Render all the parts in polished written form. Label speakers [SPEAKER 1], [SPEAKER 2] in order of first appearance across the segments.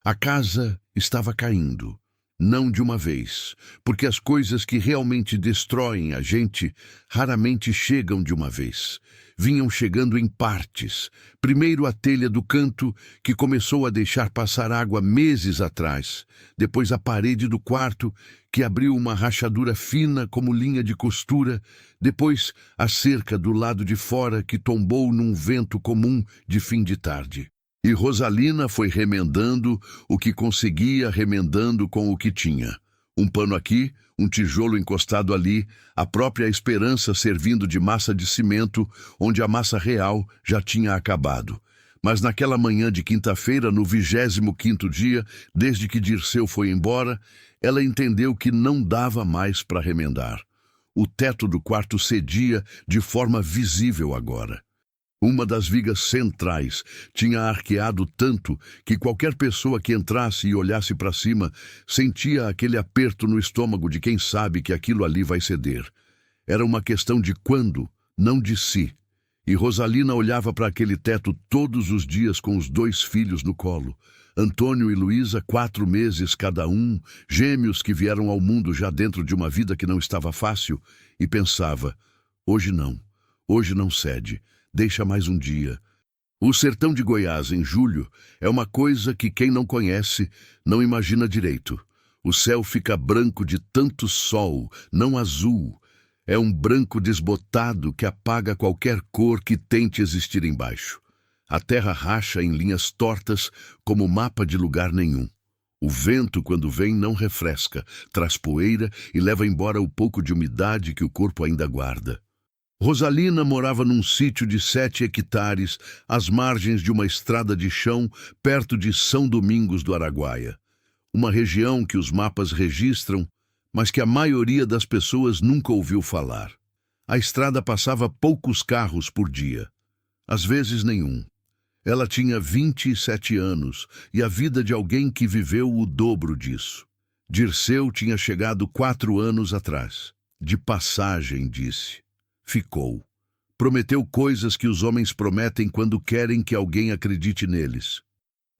[SPEAKER 1] A casa estava caindo, não de uma vez, porque as coisas que realmente destroem a gente raramente chegam de uma vez. Vinham chegando em partes. Primeiro a telha do canto, que começou a deixar passar água meses atrás. Depois a parede do quarto, que abriu uma rachadura fina como linha de costura. Depois a cerca do lado de fora, que tombou num vento comum de fim de tarde. E Rosalina foi remendando o que conseguia, remendando com o que tinha. Um pano aqui, um tijolo encostado ali, a própria esperança servindo de massa de cimento, onde a massa real já tinha acabado. Mas naquela manhã de quinta-feira, no 25º dia, desde que Dirceu foi embora, ela entendeu que não dava mais para remendar. O teto do quarto cedia de forma visível agora. Uma das vigas centrais tinha arqueado tanto que qualquer pessoa que entrasse e olhasse para cima sentia aquele aperto no estômago de quem sabe que aquilo ali vai ceder. Era uma questão de quando, não de si. E Rosalina olhava para aquele teto todos os dias com os 2 filhos no colo. Antônio e Luísa, 4 meses cada um, gêmeos que vieram ao mundo já dentro de uma vida que não estava fácil, e pensava, hoje não cede. Deixa mais um dia. O sertão de Goiás, em julho, é uma coisa que quem não conhece não imagina direito. O céu fica branco de tanto sol, não azul. É um branco desbotado que apaga qualquer cor que tente existir embaixo. A terra racha em linhas tortas como mapa de lugar nenhum. O vento, quando vem, não refresca, traz poeira e leva embora o pouco de umidade que o corpo ainda guarda. Rosalina morava num sítio de 7 hectares, às margens de uma estrada de chão, perto de São Domingos do Araguaia. Uma região que os mapas registram, mas que a maioria das pessoas nunca ouviu falar. A estrada passava poucos carros por dia, às vezes nenhum. Ela tinha 27 anos e a vida de alguém que viveu o dobro disso. Dirceu tinha chegado 4 anos atrás. De passagem, disse. Ficou. Prometeu coisas que os homens prometem quando querem que alguém acredite neles.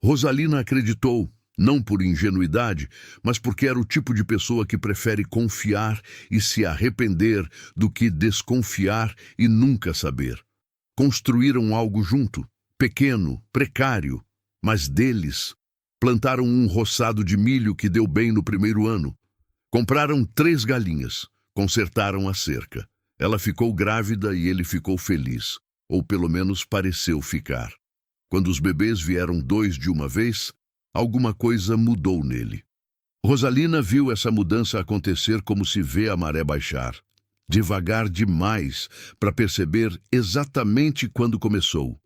[SPEAKER 1] Rosalina acreditou, não por ingenuidade, mas porque era o tipo de pessoa que prefere confiar e se arrepender do que desconfiar e nunca saber. Construíram algo junto, pequeno, precário, mas deles. Plantaram um roçado de milho que deu bem no primeiro ano. Compraram 3 galinhas, consertaram a cerca. Ela ficou grávida e ele ficou feliz, ou pelo menos pareceu ficar. Quando os bebês vieram 2 de uma vez, alguma coisa mudou nele. Rosalina viu essa mudança acontecer como se vê a maré baixar. Devagar demais para perceber exatamente quando começou,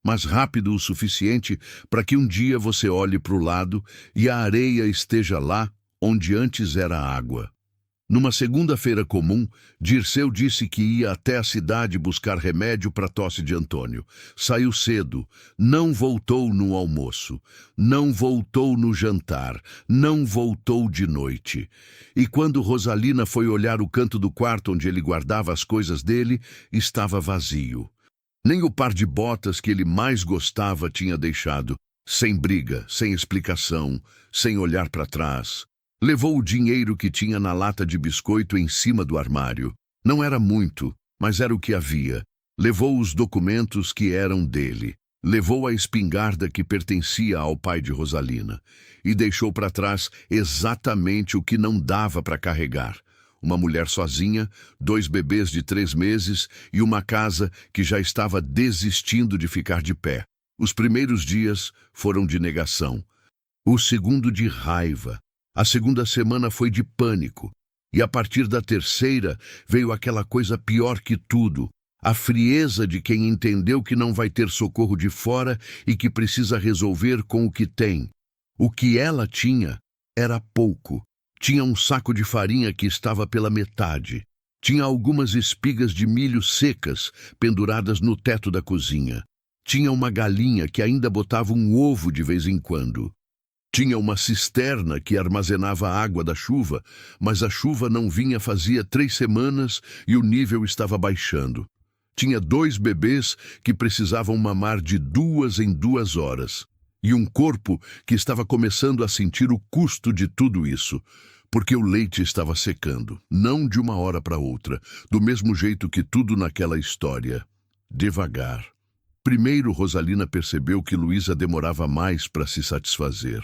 [SPEAKER 1] mas rápido o suficiente para que um dia você olhe para o lado e a areia esteja lá onde antes era água. Numa segunda-feira comum, Dirceu disse que ia até a cidade buscar remédio para a tosse de Antônio. Saiu cedo, não voltou no almoço, não voltou no jantar, não voltou de noite. E quando Rosalina foi olhar o canto do quarto onde ele guardava as coisas dele, estava vazio. Nem o par de botas que ele mais gostava tinha deixado, sem briga, sem explicação, sem olhar para trás. Levou o dinheiro que tinha na lata de biscoito em cima do armário. Não era muito, mas era o que havia. Levou os documentos que eram dele. Levou a espingarda que pertencia ao pai de Rosalina. E deixou para trás exatamente o que não dava para carregar. Uma mulher sozinha, 2 bebês de 3 meses e uma casa que já estava desistindo de ficar de pé. Os primeiros dias foram de negação. O segundo de raiva. A segunda semana foi de pânico, e a partir da terceira veio aquela coisa pior que tudo, a frieza de quem entendeu que não vai ter socorro de fora e que precisa resolver com o que tem. O que ela tinha era pouco. Tinha um saco de farinha que estava pela metade. Tinha algumas espigas de milho secas penduradas no teto da cozinha. Tinha uma galinha que ainda botava um ovo de vez em quando. Tinha uma cisterna que armazenava a água da chuva, mas a chuva não vinha fazia 3 semanas e o nível estava baixando. Tinha 2 bebês que precisavam mamar de 2 em 2 horas. E um corpo que estava começando a sentir o custo de tudo isso, porque o leite estava secando, não de uma hora para outra, do mesmo jeito que tudo naquela história. Devagar. Primeiro, Rosalina percebeu que Luísa demorava mais para se satisfazer.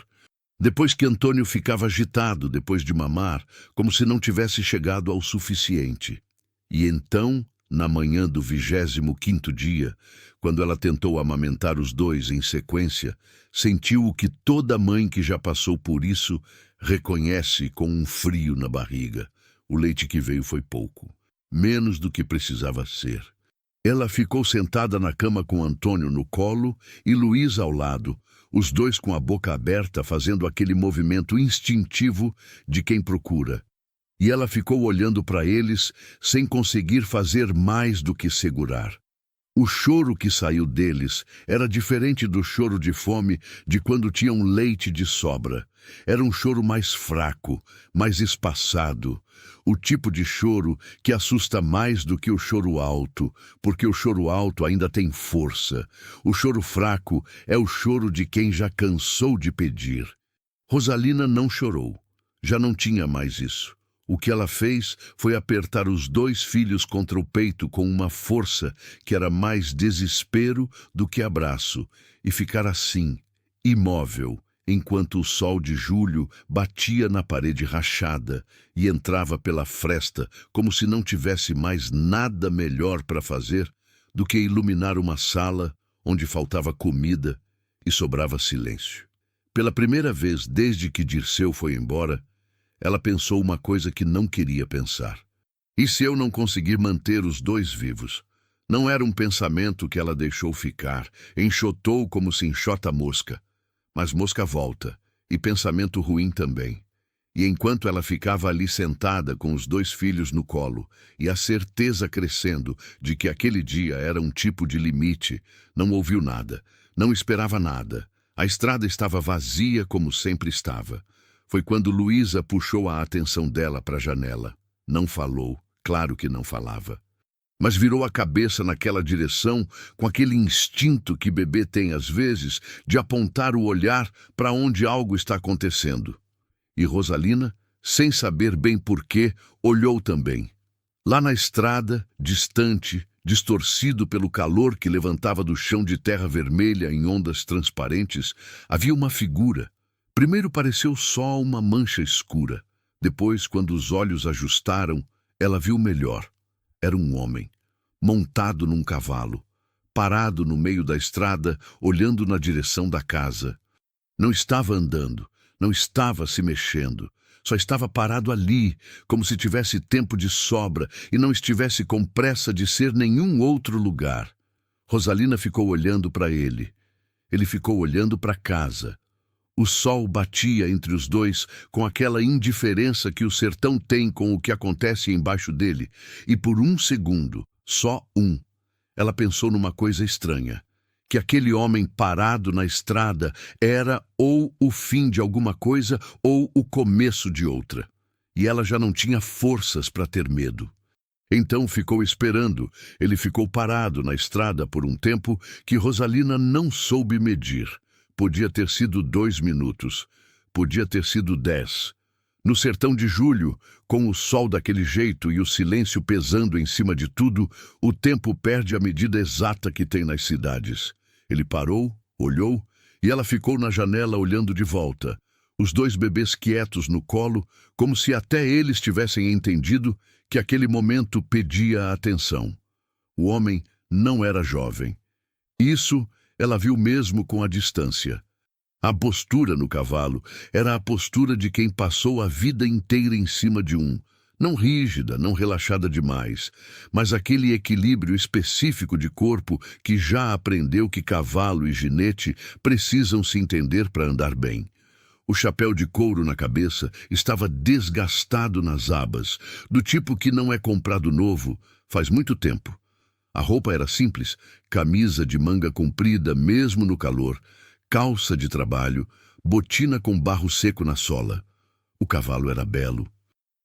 [SPEAKER 1] Depois que Antônio ficava agitado depois de mamar, como se não tivesse chegado ao suficiente. E então, na manhã do 25º dia, quando ela tentou amamentar os dois em sequência, sentiu o que toda mãe que já passou por isso reconhece com um frio na barriga. O leite que veio foi pouco, menos do que precisava ser. Ela ficou sentada na cama com Antônio no colo e Luísa ao lado, os dois com a boca aberta fazendo aquele movimento instintivo de quem procura. E ela ficou olhando para eles sem conseguir fazer mais do que segurar. O choro que saiu deles era diferente do choro de fome de quando tinham leite de sobra. Era um choro mais fraco, mais espaçado. O tipo de choro que assusta mais do que o choro alto, porque o choro alto ainda tem força. O choro fraco é o choro de quem já cansou de pedir. Rosalina não chorou. Já não tinha mais isso. O que ela fez foi apertar os dois filhos contra o peito com uma força que era mais desespero do que abraço, e ficar assim, imóvel, enquanto o sol de julho batia na parede rachada e entrava pela fresta como se não tivesse mais nada melhor para fazer do que iluminar uma sala onde faltava comida e sobrava silêncio. Pela primeira vez desde que Dirceu foi embora, ela pensou uma coisa que não queria pensar. E se eu não conseguir manter os dois vivos? Não era um pensamento que ela deixou ficar, enxotou como se enxota mosca. Mas mosca volta, e pensamento ruim também. E enquanto ela ficava ali sentada com os dois filhos no colo, e a certeza crescendo de que aquele dia era um tipo de limite, não ouviu nada, não esperava nada. A estrada estava vazia como sempre estava. Foi quando Luísa puxou a atenção dela para a janela. Não falou, claro que não falava. Mas virou a cabeça naquela direção com aquele instinto que bebê tem às vezes de apontar o olhar para onde algo está acontecendo. E Rosalina, sem saber bem porquê, olhou também. Lá na estrada, distante, distorcido pelo calor que levantava do chão de terra vermelha em ondas transparentes, havia uma figura. Primeiro pareceu só uma mancha escura. Depois, quando os olhos ajustaram, ela viu melhor. Era um homem, montado num cavalo, parado no meio da estrada, olhando na direção da casa. Não estava andando, não estava se mexendo, só estava parado ali, como se tivesse tempo de sobra e não estivesse com pressa de ser nenhum outro lugar. Rosalina ficou olhando para ele. Ele ficou olhando para a casa. O sol batia entre os dois com aquela indiferença que o sertão tem com o que acontece embaixo dele, e por um segundo, só um, ela pensou numa coisa estranha, que aquele homem parado na estrada era ou o fim de alguma coisa ou o começo de outra, e ela já não tinha forças para ter medo. Então ficou esperando, ele ficou parado na estrada por um tempo que Rosalina não soube medir. Podia ter sido 2 minutos, podia ter sido 10. No sertão de julho, com o sol daquele jeito e o silêncio pesando em cima de tudo, o tempo perde a medida exata que tem nas cidades. Ele parou, olhou, e ela ficou na janela olhando de volta. Os dois bebês quietos no colo, como se até eles tivessem entendido que aquele momento pedia atenção. O homem não era jovem. Isso ela viu mesmo com a distância. A postura no cavalo era a postura de quem passou a vida inteira em cima de um, não rígida, não relaxada demais, mas aquele equilíbrio específico de corpo que já aprendeu que cavalo e ginete precisam se entender para andar bem. O chapéu de couro na cabeça estava desgastado nas abas, do tipo que não é comprado novo faz muito tempo. A roupa era simples, camisa de manga comprida mesmo no calor, calça de trabalho, botina com barro seco na sola. O cavalo era belo.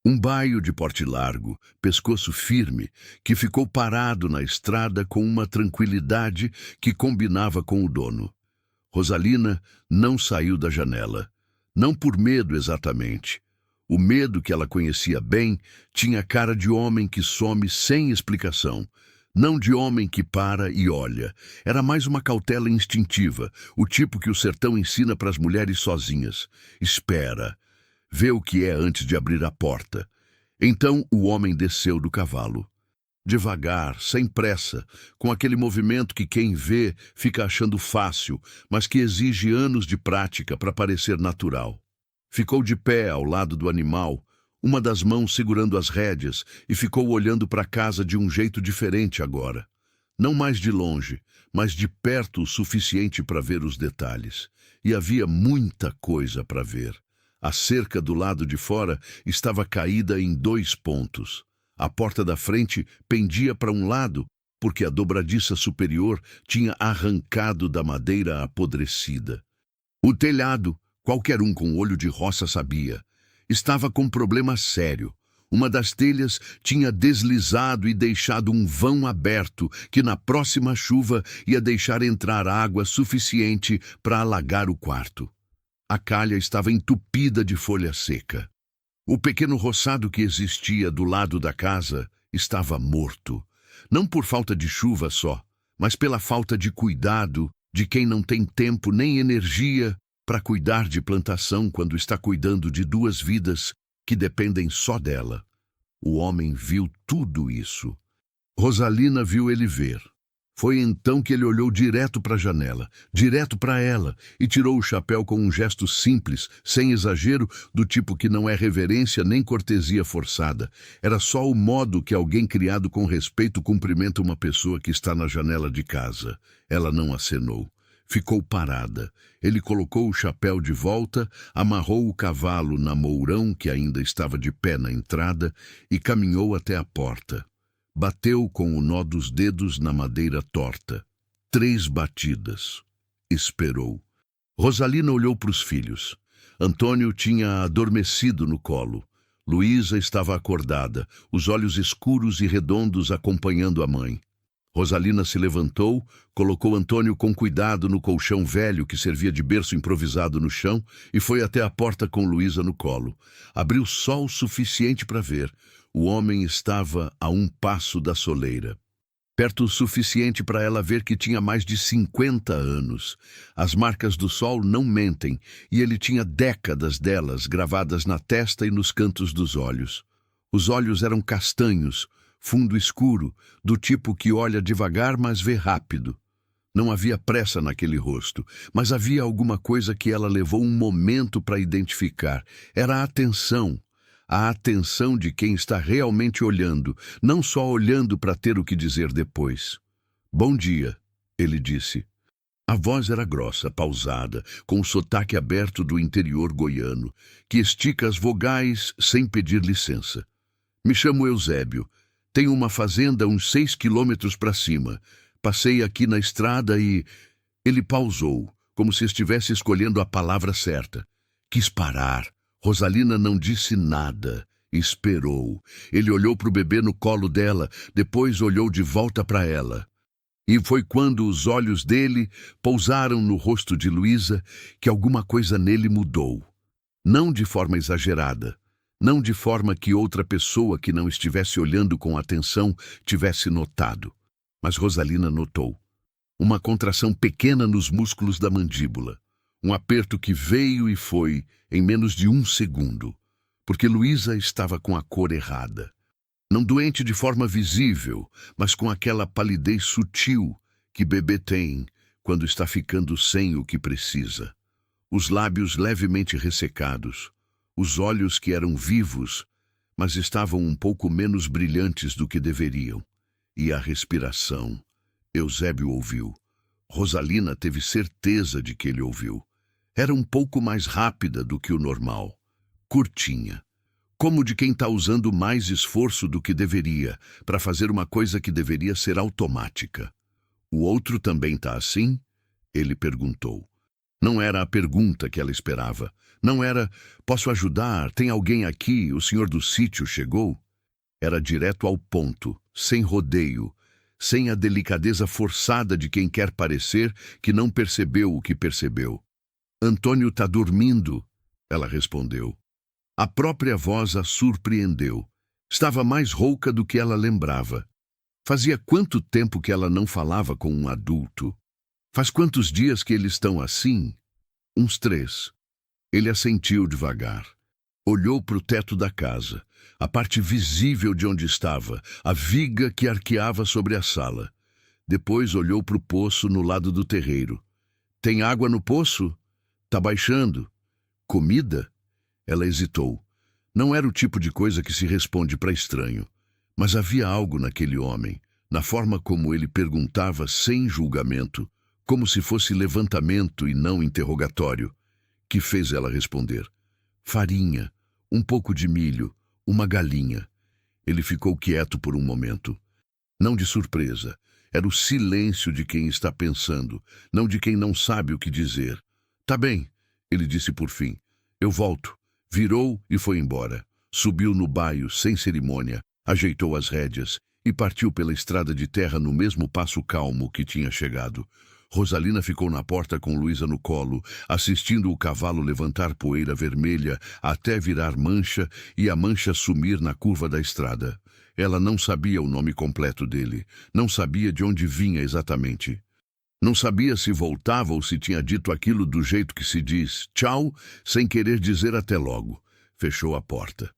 [SPEAKER 1] Um baio de porte largo, pescoço firme, que ficou parado na estrada com uma tranquilidade que combinava com o dono. Rosalina não saiu da janela. Não por medo exatamente. O medo que ela conhecia bem tinha cara de homem que some sem explicação. Não de homem que para e olha. Era mais uma cautela instintiva, o tipo que o sertão ensina para as mulheres sozinhas. Espera. Vê o que é antes de abrir a porta. Então o homem desceu do cavalo. Devagar, sem pressa, com aquele movimento que quem vê fica achando fácil, mas que exige anos de prática para parecer natural. Ficou de pé ao lado do animal, uma das mãos segurando as rédeas, e ficou olhando para a casa de um jeito diferente agora. Não mais de longe, mas de perto o suficiente para ver os detalhes. E havia muita coisa para ver. A cerca do lado de fora estava caída em 2 pontos. A porta da frente pendia para um lado, porque a dobradiça superior tinha arrancado da madeira apodrecida. O telhado, qualquer um com olho de roça sabia, estava com problema sério. Uma das telhas tinha deslizado e deixado um vão aberto que na próxima chuva ia deixar entrar água suficiente para alagar o quarto. A calha estava entupida de folha seca. O pequeno roçado que existia do lado da casa estava morto. Não por falta de chuva só, mas pela falta de cuidado de quem não tem tempo nem energia para cuidar de plantação quando está cuidando de 2 vidas que dependem só dela. O homem viu tudo isso. Rosalina viu ele ver. Foi então que ele olhou direto para a janela, direto para ela, e tirou o chapéu com um gesto simples, sem exagero, do tipo que não é reverência nem cortesia forçada. Era só o modo que alguém criado com respeito cumprimenta uma pessoa que está na janela de casa. Ela não acenou. Ficou parada. Ele colocou o chapéu de volta, amarrou o cavalo na mourão que ainda estava de pé na entrada e caminhou até a porta. Bateu com o nó dos dedos na madeira torta. 3 batidas. Esperou. Rosalina olhou para os filhos. Antônio tinha adormecido no colo. Luísa estava acordada, os olhos escuros e redondos acompanhando a mãe. Rosalina se levantou, colocou Antônio com cuidado no colchão velho que servia de berço improvisado no chão e foi até a porta com Luísa no colo. Abriu só o suficiente para ver. O homem estava a 1 passo da soleira. Perto o suficiente para ela ver que tinha mais de 50 anos. As marcas do sol não mentem, e ele tinha décadas delas gravadas na testa e nos cantos dos olhos. Os olhos eram castanhos, fundo escuro, do tipo que olha devagar, mas vê rápido. Não havia pressa naquele rosto, mas havia alguma coisa que ela levou um momento para identificar. Era a atenção de quem está realmente olhando, não só olhando para ter o que dizer depois. "Bom dia", ele disse. A voz era grossa, pausada, com o sotaque aberto do interior goiano, que estica as vogais sem pedir licença. "Me chamo Eusébio. Tenho uma fazenda uns 6 quilômetros para cima. Passei aqui na estrada e..." Ele pausou, como se estivesse escolhendo a palavra certa. Quis parar. Rosalina não disse nada. Esperou. Ele olhou para o bebê no colo dela, depois olhou de volta para ela. E foi quando os olhos dele pousaram no rosto de Luísa que alguma coisa nele mudou. Não de forma exagerada. Não de forma que outra pessoa que não estivesse olhando com atenção tivesse notado. Mas Rosalina notou. Uma contração pequena nos músculos da mandíbula. Um aperto que veio e foi em menos de 1 segundo. Porque Luísa estava com a cor errada. Não doente de forma visível, mas com aquela palidez sutil que bebê tem quando está ficando sem o que precisa. Os lábios levemente ressecados. Os olhos que eram vivos, mas estavam um pouco menos brilhantes do que deveriam. E a respiração. Eusébio ouviu. Rosalina teve certeza de que ele ouviu. Era um pouco mais rápida do que o normal. Curtinha. Como de quem está usando mais esforço do que deveria para fazer uma coisa que deveria ser automática. "O outro também está assim?" ele perguntou. Não era a pergunta que ela esperava. Não era, "Posso ajudar? Tem alguém aqui? O senhor do sítio chegou?" Era direto ao ponto, sem rodeio, sem a delicadeza forçada de quem quer parecer que não percebeu o que percebeu. Antônio está dormindo, ela respondeu. A própria voz a surpreendeu. Estava mais rouca do que ela lembrava. Fazia quanto tempo que ela não falava com um adulto? Faz quantos dias que eles estão assim? Uns 3. Ele assentiu devagar. Olhou para o teto da casa, a parte visível de onde estava, a viga que arqueava sobre a sala. Depois olhou para o poço no lado do terreiro. Tem água no poço? Tá baixando. Comida? Ela hesitou. Não era o tipo de coisa que se responde para estranho. Mas havia algo naquele homem, na forma como ele perguntava sem julgamento, como se fosse levantamento e não interrogatório, que fez ela responder. Farinha, um pouco de milho, uma galinha. Ele ficou quieto por um momento. Não de surpresa. Era o silêncio de quem está pensando, não de quem não sabe o que dizer. Tá bem, ele disse por fim. Eu volto. Virou e foi embora. Subiu no baio, sem cerimônia, ajeitou as rédeas e partiu pela estrada de terra no mesmo passo calmo que tinha chegado. Rosalina ficou na porta com Luísa no colo, assistindo o cavalo levantar poeira vermelha até virar mancha e a mancha sumir na curva da estrada. Ela não sabia o nome completo dele, não sabia de onde vinha exatamente. Não sabia se voltava ou se tinha dito aquilo do jeito que se diz, tchau, sem querer dizer até logo. Fechou a porta.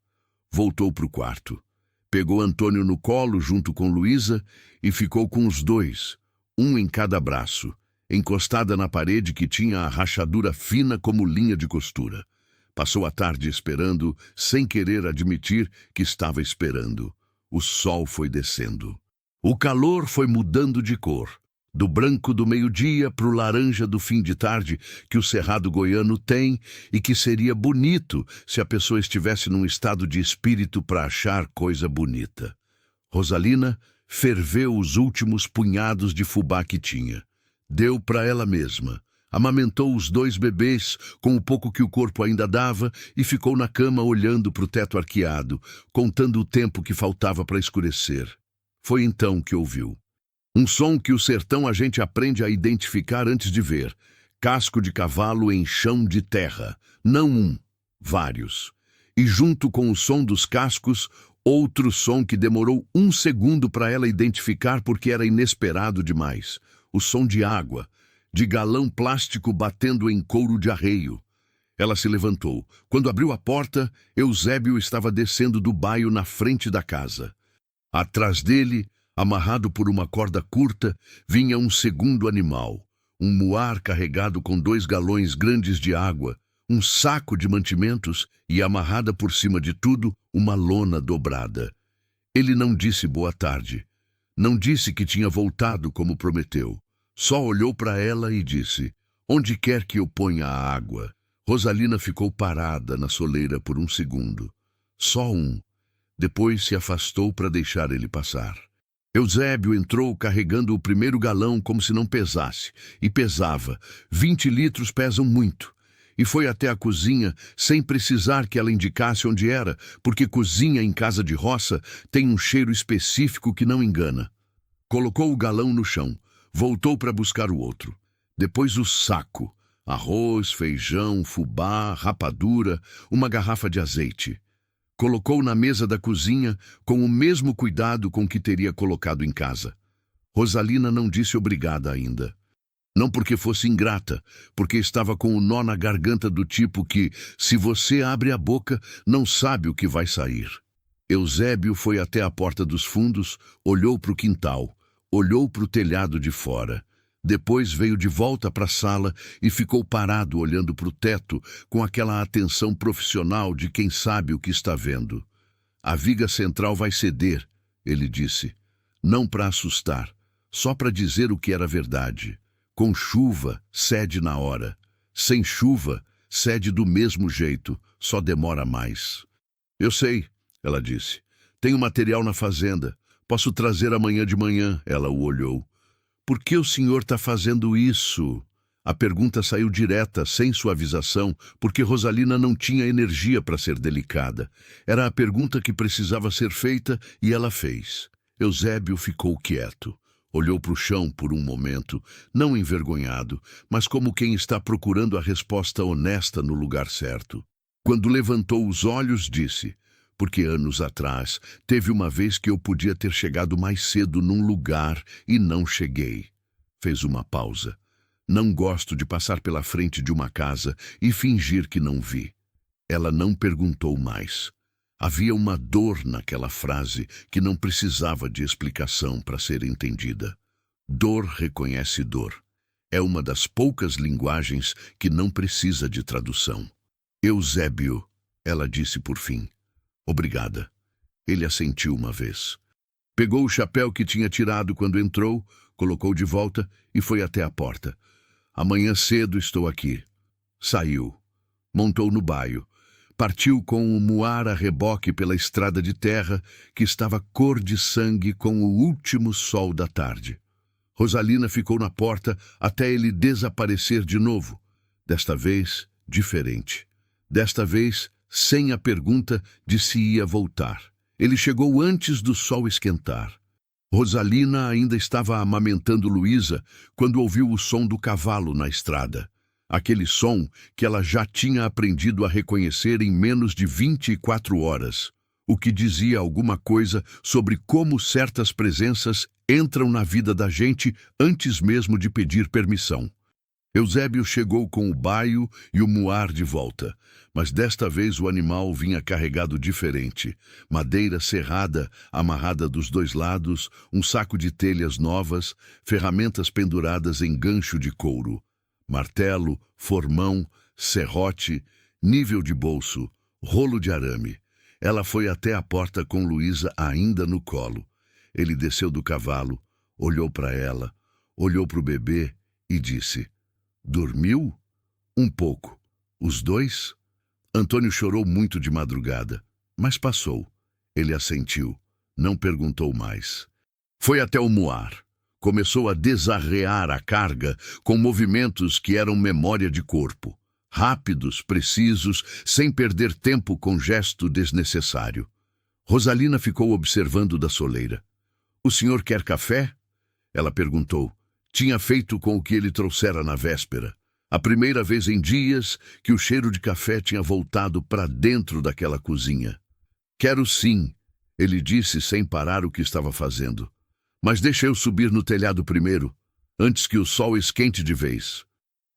[SPEAKER 1] Voltou para o quarto. Pegou Antônio no colo junto com Luísa e ficou com os dois, um em cada braço, encostada na parede que tinha a rachadura fina como linha de costura. Passou a tarde esperando, sem querer admitir que estava esperando. O sol foi descendo. O calor foi mudando de cor, do branco do meio-dia para o laranja do fim de tarde que o cerrado goiano tem e que seria bonito se a pessoa estivesse num estado de espírito para achar coisa bonita. Rosalina ferveu os últimos punhados de fubá que tinha. Deu para ela mesma. Amamentou os 2 bebês com o pouco que o corpo ainda dava e ficou na cama olhando para o teto arqueado, contando o tempo que faltava para escurecer. Foi então que ouviu. Um som que o sertão a gente aprende a identificar antes de ver. Casco de cavalo em chão de terra. Não um, vários. E junto com o som dos cascos, outro som que demorou 1 segundo para ela identificar porque era inesperado demais. O som de água, de galão plástico batendo em couro de arreio. Ela se levantou. Quando abriu a porta, Eusébio estava descendo do baio na frente da casa. Atrás dele, amarrado por uma corda curta, vinha um segundo animal. Um muar carregado com 2 galões grandes de água, um saco de mantimentos e, amarrada por cima de tudo, uma lona dobrada. Ele não disse boa tarde. Não disse que tinha voltado como prometeu. Só olhou para ela e disse, onde quer que eu ponha a água? Rosalina ficou parada na soleira por 1 segundo. Só um. Depois se afastou para deixar ele passar. Eusébio entrou carregando o primeiro galão como se não pesasse. E pesava. 20 litros pesam muito. E foi até a cozinha sem precisar que ela indicasse onde era, porque cozinha em casa de roça tem um cheiro específico que não engana. Colocou o galão no chão. Voltou para buscar o outro. Depois o saco. Arroz, feijão, fubá, rapadura, uma garrafa de azeite. Colocou na mesa da cozinha com o mesmo cuidado com que teria colocado em casa. Rosalina não disse obrigada ainda. Não porque fosse ingrata, porque estava com o nó na garganta do tipo que, se você abre a boca, não sabe o que vai sair. Eusébio foi até a porta dos fundos, olhou para o quintal. Olhou para o telhado de fora. Depois veio de volta para a sala e ficou parado olhando para o teto com aquela atenção profissional de quem sabe o que está vendo. A viga central vai ceder, ele disse. Não para assustar, só para dizer o que era verdade. Com chuva, cede na hora. Sem chuva, cede do mesmo jeito, só demora mais. Eu sei, ela disse. Tenho material na fazenda. Posso trazer amanhã de manhã, ela o olhou. Por que o senhor está fazendo isso? A pergunta saiu direta, sem suavização, porque Rosalina não tinha energia para ser delicada. Era a pergunta que precisava ser feita e ela fez. Eusébio ficou quieto. Olhou para o chão por um momento, não envergonhado, mas como quem está procurando a resposta honesta no lugar certo. Quando levantou os olhos, disse: porque anos atrás teve uma vez que eu podia ter chegado mais cedo num lugar e não cheguei. Fez uma pausa. Não gosto de passar pela frente de uma casa e fingir que não vi. Ela não perguntou mais. Havia uma dor naquela frase que não precisava de explicação para ser entendida. Dor reconhece dor. É uma das poucas linguagens que não precisa de tradução. Eusébio, ela disse por fim. Obrigada. Ele assentiu uma vez. Pegou o chapéu que tinha tirado quando entrou, colocou de volta e foi até a porta. Amanhã cedo estou aqui. Saiu. Montou no baio. Partiu com o muar a reboque pela estrada de terra que estava cor de sangue com o último sol da tarde. Rosalina ficou na porta até ele desaparecer de novo. Desta vez, diferente. Desta vez, sem a pergunta de se ia voltar. Ele chegou antes do sol esquentar. Rosalina ainda estava amamentando Luísa quando ouviu o som do cavalo na estrada. Aquele som que ela já tinha aprendido a reconhecer em menos de 24 horas, o que dizia alguma coisa sobre como certas presenças entram na vida da gente antes mesmo de pedir permissão. Eusébio chegou com o baio e o muar de volta, mas desta vez o animal vinha carregado diferente. Madeira serrada, amarrada dos dois lados, um saco de telhas novas, ferramentas penduradas em gancho de couro. Martelo, formão, serrote, nível de bolso, rolo de arame. Ela foi até a porta com Luísa ainda no colo. Ele desceu do cavalo, olhou para ela, olhou para o bebê e disse: dormiu? Um pouco. Os dois? Antônio chorou muito de madrugada, mas passou. Ele assentiu, não perguntou mais. Foi até o muar. Começou a desarrear a carga com movimentos que eram memória de corpo. Rápidos, precisos, sem perder tempo com gesto desnecessário. Rosalina ficou observando da soleira. O senhor quer café? Ela perguntou. Tinha feito com o que ele trouxera na véspera. A primeira vez em dias que o cheiro de café tinha voltado para dentro daquela cozinha. Quero sim, ele disse sem parar o que estava fazendo. Mas deixa eu subir no telhado primeiro, antes que o sol esquente de vez.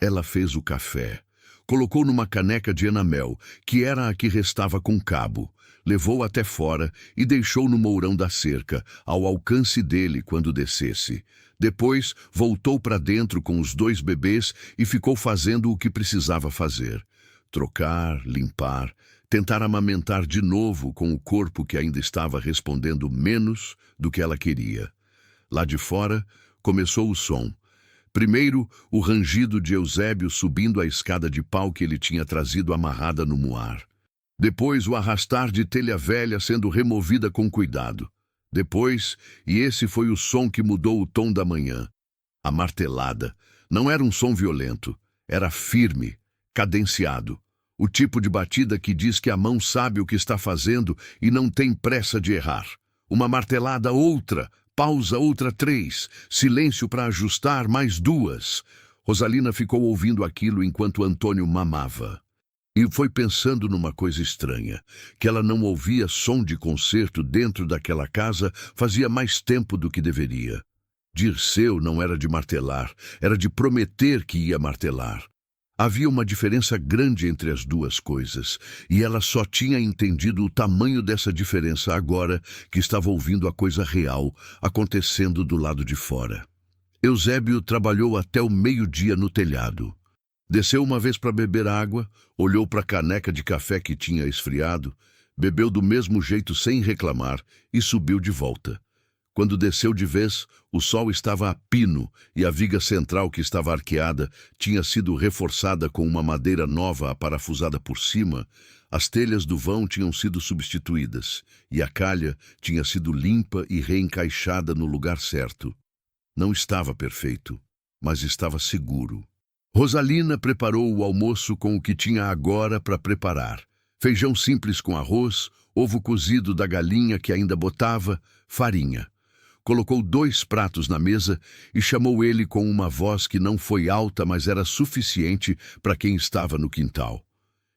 [SPEAKER 1] Ela fez o café. Colocou numa caneca de enamel, que era a que restava com cabo. Levou até fora e deixou no mourão da cerca, ao alcance dele quando descesse. Depois, voltou para dentro com os dois bebês e ficou fazendo o que precisava fazer. Trocar, limpar, tentar amamentar de novo com o corpo que ainda estava respondendo menos do que ela queria. Lá de fora, começou o som. Primeiro, o rangido de Eusébio subindo a escada de pau que ele tinha trazido amarrada no muar. Depois, o arrastar de telha velha sendo removida com cuidado. Depois, e esse foi o som que mudou o tom da manhã. A martelada. Não era um som violento. Era firme, cadenciado. O tipo de batida que diz que a mão sabe o que está fazendo e não tem pressa de errar. Uma martelada, outra. Pausa, outra 3. Silêncio para ajustar, mais 2. Rosalina ficou ouvindo aquilo enquanto Antônio mamava. E foi pensando numa coisa estranha, que ela não ouvia som de concerto dentro daquela casa fazia mais tempo do que deveria. Dirceu não era de martelar, era de prometer que ia martelar. Havia uma diferença grande entre as duas coisas, e ela só tinha entendido o tamanho dessa diferença agora que estava ouvindo a coisa real acontecendo do lado de fora. Eusébio trabalhou até o meio-dia no telhado. Desceu uma vez para beber água, olhou para a caneca de café que tinha esfriado, bebeu do mesmo jeito sem reclamar e subiu de volta. Quando desceu de vez, o sol estava a pino e a viga central que estava arqueada tinha sido reforçada com uma madeira nova aparafusada por cima, as telhas do vão tinham sido substituídas e a calha tinha sido limpa e reencaixada no lugar certo. Não estava perfeito, mas estava seguro. Rosalina preparou o almoço com o que tinha agora para preparar. Feijão simples com arroz, ovo cozido da galinha que ainda botava, farinha. colocou 2 pratos na mesa e chamou ele com uma voz que não foi alta, mas era suficiente para quem estava no quintal.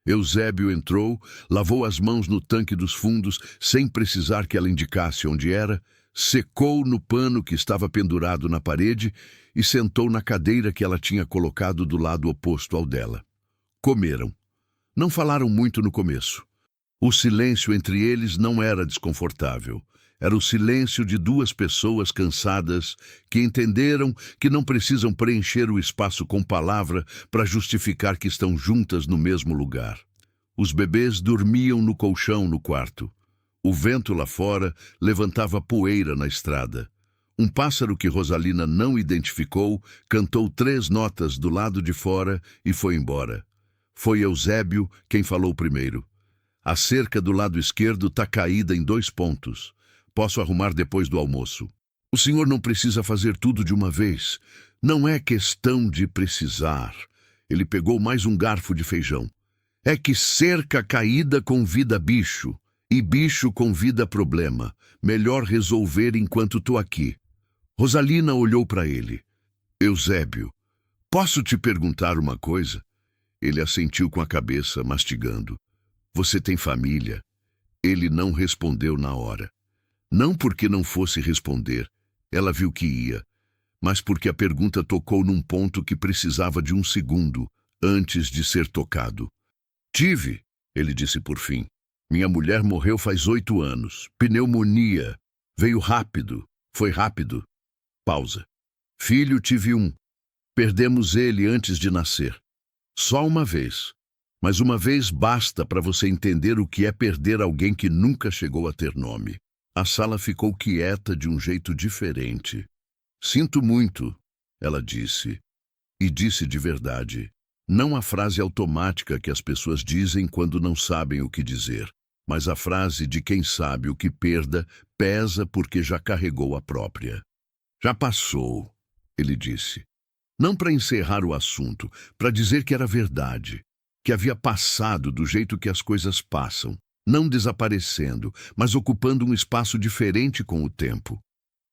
[SPEAKER 1] Eusébio entrou, lavou as mãos no tanque dos fundos, sem precisar que ela indicasse onde era, secou no pano que estava pendurado na parede e sentou na cadeira que ela tinha colocado do lado oposto ao dela. Comeram. Não falaram muito no começo. O silêncio entre eles não era desconfortável. Era o silêncio de 2 pessoas cansadas que entenderam que não precisam preencher o espaço com palavra para justificar que estão juntas no mesmo lugar. Os bebês dormiam no colchão no quarto. O vento lá fora levantava poeira na estrada. Um pássaro que Rosalina não identificou cantou 3 notas do lado de fora e foi embora. Foi Eusébio quem falou primeiro. A cerca do lado esquerdo está caída em 2 pontos. Posso arrumar depois do almoço. O senhor não precisa fazer tudo de uma vez. Não é questão de precisar. Ele pegou mais um garfo de feijão. É que cerca caída convida bicho, e bicho convida problema. Melhor resolver enquanto tô aqui. Rosalina olhou para ele. Eusébio, posso te perguntar uma coisa? Ele assentiu com a cabeça, mastigando. Você tem família? Ele não respondeu na hora. Não porque não fosse responder, ela viu que ia, mas porque a pergunta tocou num ponto que precisava de um segundo antes de ser tocado. Tive, ele disse por fim. Minha mulher morreu faz 8 anos. Pneumonia. Veio rápido. Foi rápido. Pausa. Filho, tive um. Perdemos ele antes de nascer. Só uma vez. Mas uma vez basta para você entender o que é perder alguém que nunca chegou a ter nome. A sala ficou quieta de um jeito diferente. Sinto muito, ela disse. E disse de verdade. Não a frase automática que as pessoas dizem quando não sabem o que dizer, mas a frase de quem sabe o que perda pesa porque já carregou a própria. Já passou, ele disse. Não para encerrar o assunto, para dizer que era verdade, que havia passado do jeito que as coisas passam. Não desaparecendo, mas ocupando um espaço diferente com o tempo.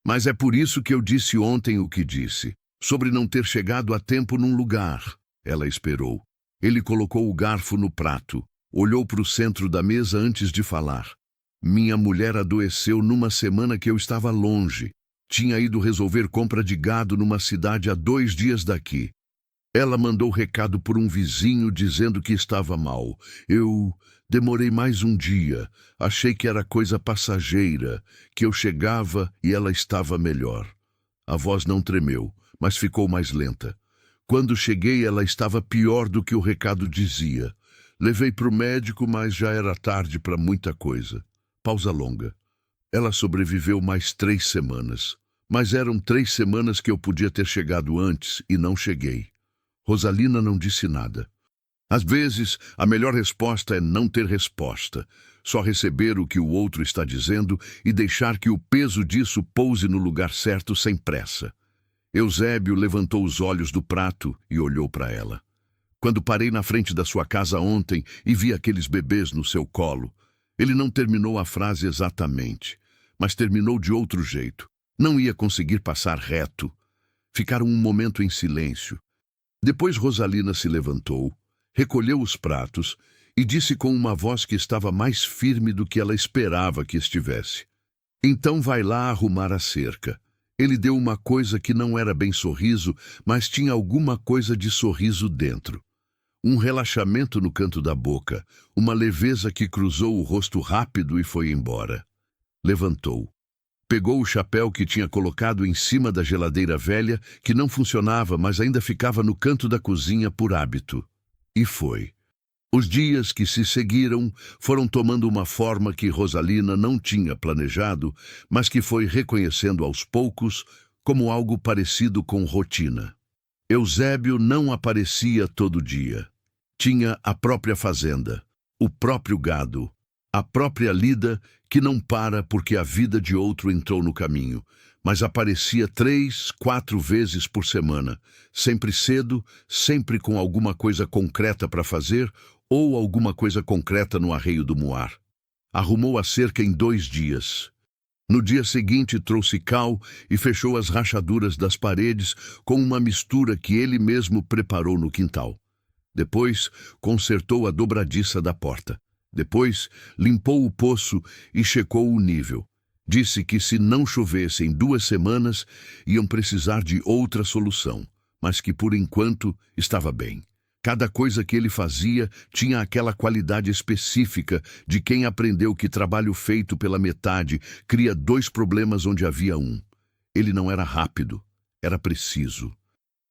[SPEAKER 1] Mas é por isso que eu disse ontem o que disse, sobre não ter chegado a tempo num lugar. Ela esperou. Ele colocou o garfo no prato, olhou para o centro da mesa antes de falar. Minha mulher adoeceu numa semana que eu estava longe. Tinha ido resolver compra de gado numa cidade a 2 dias daqui. Ela mandou recado por um vizinho dizendo que estava mal. Eu demorei mais um dia. Achei que era coisa passageira, que eu chegava e ela estava melhor. A voz não tremeu, mas ficou mais lenta. Quando cheguei, ela estava pior do que o recado dizia. Levei para o médico, mas já era tarde para muita coisa. Pausa longa. Ela sobreviveu mais 3 semanas. Mas eram 3 semanas que eu podia ter chegado antes e não cheguei. Rosalina não disse nada. Às vezes, a melhor resposta é não ter resposta. Só receber o que o outro está dizendo e deixar que o peso disso pouse no lugar certo sem pressa. Eusébio levantou os olhos do prato e olhou para ela. Quando parei na frente da sua casa ontem e vi aqueles bebês no seu colo, ele não terminou a frase exatamente, mas terminou de outro jeito. Não ia conseguir passar reto. Ficaram um momento em silêncio. Depois Rosalina se levantou, recolheu os pratos e disse com uma voz que estava mais firme do que ela esperava que estivesse. Então vai lá arrumar a cerca. Ele deu uma coisa que não era bem sorriso, mas tinha alguma coisa de sorriso dentro. Um relaxamento no canto da boca, uma leveza que cruzou o rosto rápido e foi embora. Levantou. Pegou o chapéu que tinha colocado em cima da geladeira velha, que não funcionava, mas ainda ficava no canto da cozinha por hábito. E foi. Os dias que se seguiram foram tomando uma forma que Rosalina não tinha planejado, mas que foi reconhecendo aos poucos como algo parecido com rotina. Eusébio não aparecia todo dia. Tinha a própria fazenda, o próprio gado, a própria lida que não para porque a vida de outro entrou no caminho, mas aparecia 3, 4 vezes por semana, sempre cedo, sempre com alguma coisa concreta para fazer ou alguma coisa concreta no arreio do Muar. Arrumou a cerca em 2 dias. No dia seguinte, trouxe cal e fechou as rachaduras das paredes com uma mistura que ele mesmo preparou no quintal. Depois, consertou a dobradiça da porta. Depois, limpou o poço e checou o nível. Disse que se não chovesse em 2 semanas, iam precisar de outra solução, mas que por enquanto estava bem. Cada coisa que ele fazia tinha aquela qualidade específica de quem aprendeu que trabalho feito pela metade cria 2 problemas onde havia um. Ele não era rápido, era preciso.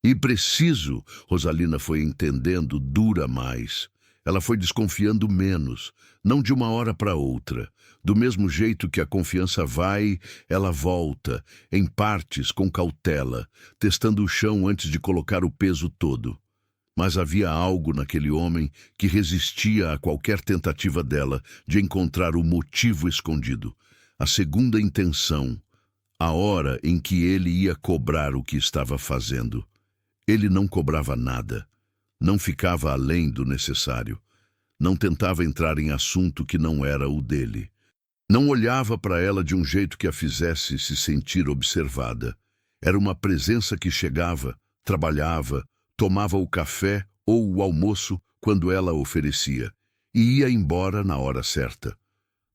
[SPEAKER 1] E preciso, Rosalina foi entendendo, dura mais. Ela foi desconfiando menos, não de uma hora para outra. Do mesmo jeito que a confiança vai, ela volta, em partes, com cautela, testando o chão antes de colocar o peso todo. Mas havia algo naquele homem que resistia a qualquer tentativa dela de encontrar o motivo escondido, a segunda intenção, a hora em que ele ia cobrar o que estava fazendo. Ele não cobrava nada, não ficava além do necessário, não tentava entrar em assunto que não era o dele. Não olhava para ela de um jeito que a fizesse se sentir observada. Era uma presença que chegava, trabalhava, tomava o café ou o almoço quando ela oferecia, e ia embora na hora certa.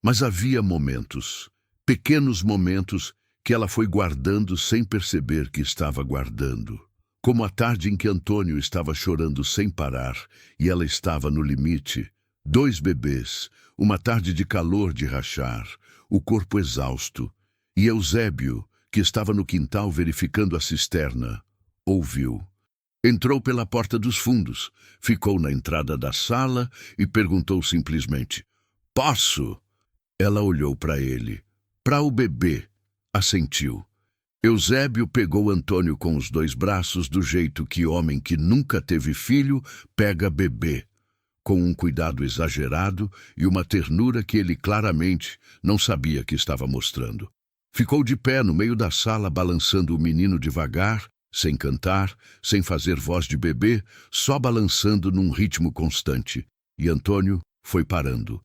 [SPEAKER 1] Mas havia momentos, pequenos momentos, que ela foi guardando sem perceber que estava guardando. Como a tarde em que Antônio estava chorando sem parar e ela estava no limite. 2 bebês, uma tarde de calor de rachar, o corpo exausto. E Eusébio, que estava no quintal verificando a cisterna, ouviu. Entrou pela porta dos fundos, ficou na entrada da sala e perguntou simplesmente: "Posso?" Ela olhou para ele. Para o bebê. Assentiu. Eusébio pegou Antônio com os 2 braços do jeito que homem que nunca teve filho pega bebê, com um cuidado exagerado e uma ternura que ele claramente não sabia que estava mostrando. Ficou de pé no meio da sala balançando o menino devagar, sem cantar, sem fazer voz de bebê, só balançando num ritmo constante. E Antônio foi parando.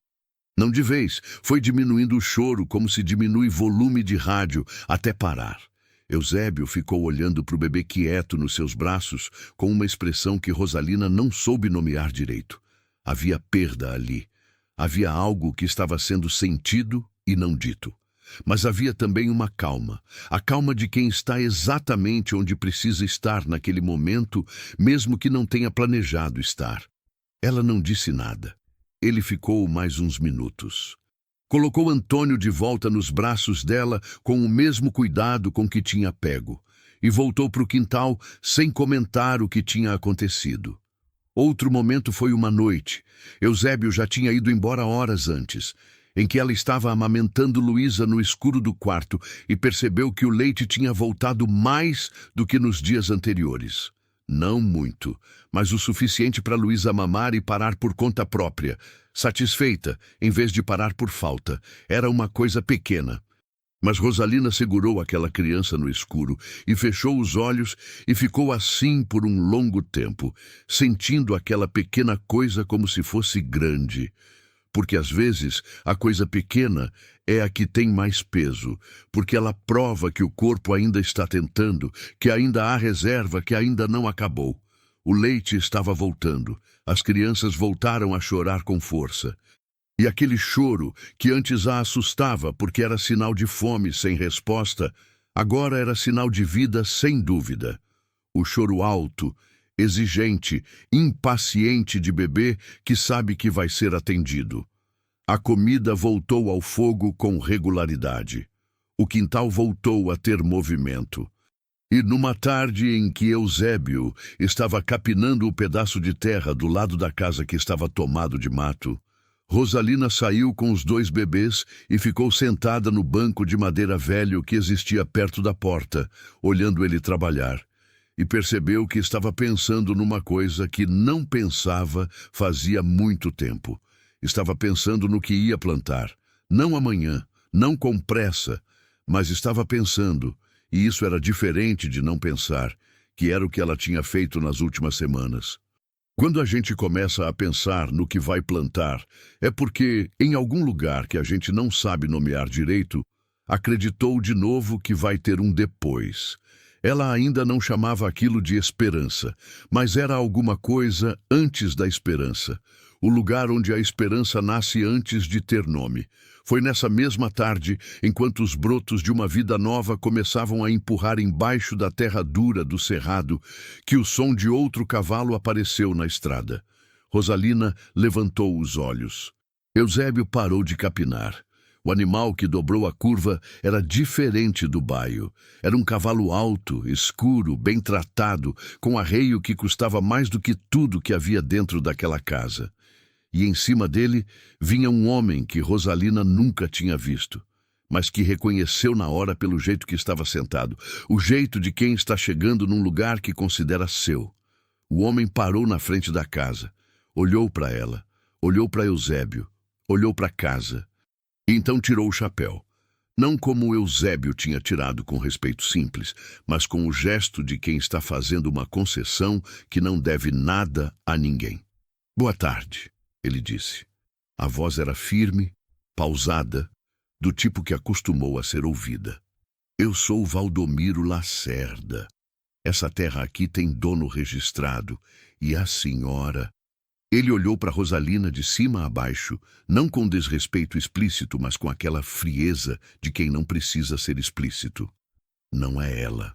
[SPEAKER 1] Não de vez, foi diminuindo o choro como se diminui volume de rádio até parar. Eusébio ficou olhando para o bebê quieto nos seus braços com uma expressão que Rosalina não soube nomear direito. Havia perda ali. Havia algo que estava sendo sentido e não dito. Mas havia também uma calma, a calma de quem está exatamente onde precisa estar naquele momento, mesmo que não tenha planejado estar. Ela não disse nada. Ele ficou mais uns minutos. Colocou Antônio de volta nos braços dela com o mesmo cuidado com que tinha pego, e voltou para o quintal sem comentar o que tinha acontecido. Outro momento foi uma noite. Eusébio já tinha ido embora horas antes, em que ela estava amamentando Luísa no escuro do quarto e percebeu que o leite tinha voltado mais do que nos dias anteriores. Não muito, mas o suficiente para Luísa mamar e parar por conta própria. Satisfeita, em vez de parar por falta. Era uma coisa pequena. Mas Rosalina segurou aquela criança no escuro e fechou os olhos e ficou assim por um longo tempo, sentindo aquela pequena coisa como se fosse grande. Porque às vezes a coisa pequena é a que tem mais peso, porque ela prova que o corpo ainda está tentando, que ainda há reserva, que ainda não acabou. O leite estava voltando, as crianças voltaram a chorar com força. E aquele choro, que antes a assustava porque era sinal de fome sem resposta, agora era sinal de vida sem dúvida. O choro alto, exigente, impaciente de bebê que sabe que vai ser atendido. A comida voltou ao fogo com regularidade. O quintal voltou a ter movimento. E numa tarde em que Eusébio estava capinando o pedaço de terra do lado da casa que estava tomado de mato, Rosalina saiu com os 2 bebês e ficou sentada no banco de madeira velho que existia perto da porta, olhando ele trabalhar. E percebeu que estava pensando numa coisa que não pensava fazia muito tempo. Estava pensando no que ia plantar. Não amanhã, não com pressa, mas estava pensando, e isso era diferente de não pensar, que era o que ela tinha feito nas últimas semanas. Quando a gente começa a pensar no que vai plantar, é porque, em algum lugar que a gente não sabe nomear direito, Acreditou de novo que vai ter um depois. Ela ainda não chamava aquilo de esperança, mas era alguma coisa antes da esperança. O lugar onde a esperança nasce antes de ter nome. Foi nessa mesma tarde, enquanto os brotos de uma vida nova começavam a empurrar embaixo da terra dura do cerrado, que o som de outro cavalo apareceu na estrada. Rosalina levantou os olhos. Eusébio parou de capinar. O animal que dobrou a curva era diferente do baio. Era um cavalo alto, escuro, bem tratado, com arreio que custava mais do que tudo que havia dentro daquela casa. E em cima dele vinha um homem que Rosalina nunca tinha visto, mas que reconheceu na hora pelo jeito que estava sentado, o jeito de quem está chegando num lugar que considera seu. O homem parou na frente da casa, olhou para ela, olhou para Eusébio, olhou para a casa. E então tirou o chapéu. Não como Eusébio tinha tirado com respeito simples, mas com o gesto de quem está fazendo uma concessão que não deve nada a ninguém. Boa tarde, ele disse. A voz era firme, pausada, do tipo que acostumou a ser ouvida. Eu sou Valdomiro Lacerda. Essa terra aqui tem dono registrado, e a senhora... Ele olhou para Rosalina de cima a baixo, não com desrespeito explícito, mas com aquela frieza de quem não precisa ser explícito. Não é ela.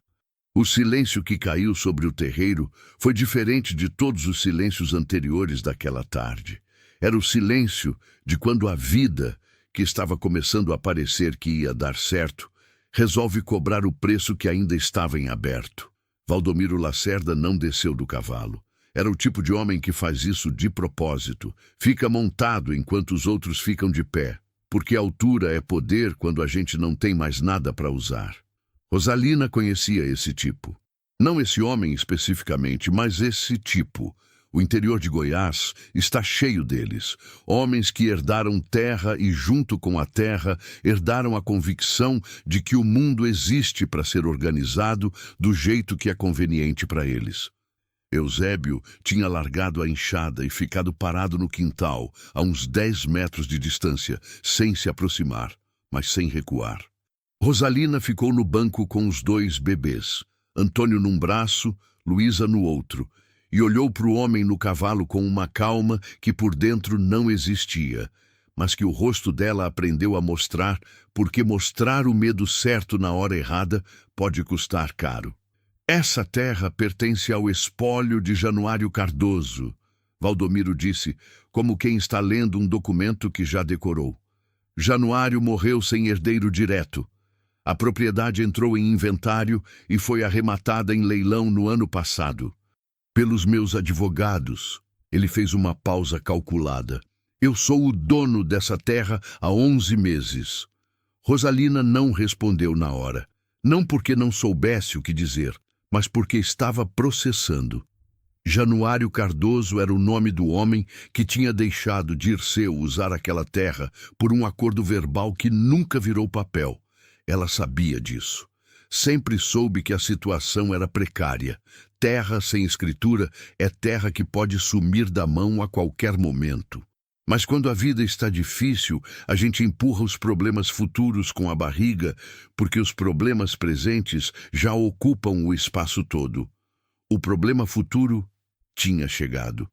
[SPEAKER 1] O silêncio que caiu sobre o terreiro foi diferente de todos os silêncios anteriores daquela tarde. Era o silêncio de quando a vida, que estava começando a parecer que ia dar certo, resolve cobrar o preço que ainda estava em aberto. Valdomiro Lacerda não desceu do cavalo. Era o tipo de homem que faz isso de propósito. Fica montado enquanto os outros ficam de pé, porque altura é poder quando a gente não tem mais nada para usar. Rosalina conhecia esse tipo. Não esse homem especificamente, mas esse tipo. O interior de Goiás está cheio deles. Homens que herdaram terra e, junto com a terra, herdaram a convicção de que o mundo existe para ser organizado do jeito que é conveniente para eles. Eusébio tinha largado a enxada e ficado parado no quintal, a uns 10 metros de distância, sem se aproximar, mas sem recuar. Rosalina ficou no banco com os 2 bebês, Antônio num braço, Luísa no outro, e olhou para o homem no cavalo com uma calma que por dentro não existia, mas que o rosto dela aprendeu a mostrar, porque mostrar o medo certo na hora errada pode custar caro. Essa terra pertence ao espólio de Januário Cardoso, Valdomiro disse, como quem está lendo um documento que já decorou. Januário morreu sem herdeiro direto. A propriedade entrou em inventário e foi arrematada em leilão no ano passado. Pelos meus advogados, ele fez uma pausa calculada. Eu sou o dono dessa terra há 11 meses. Rosalina não respondeu na hora. Não porque não soubesse o que dizer, mas porque estava processando. Januário Cardoso era o nome do homem que tinha deixado Dirceu usar aquela terra por um acordo verbal que nunca virou papel. Ela sabia disso. Sempre soube que a situação era precária. Terra sem escritura é terra que pode sumir da mão a qualquer momento. Mas quando a vida está difícil, a gente empurra os problemas futuros com a barriga, porque os problemas presentes já ocupam o espaço todo. O problema futuro tinha chegado.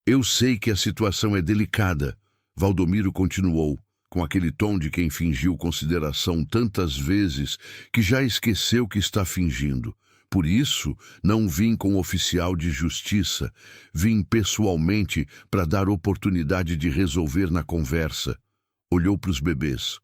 [SPEAKER 1] Eu sei que a situação é delicada, Valdomiro continuou, com aquele tom de quem fingiu consideração tantas vezes que já esqueceu que está fingindo. Por isso, não vim com oficial de justiça, vim pessoalmente para dar oportunidade de resolver na conversa. Olhou para os bebês.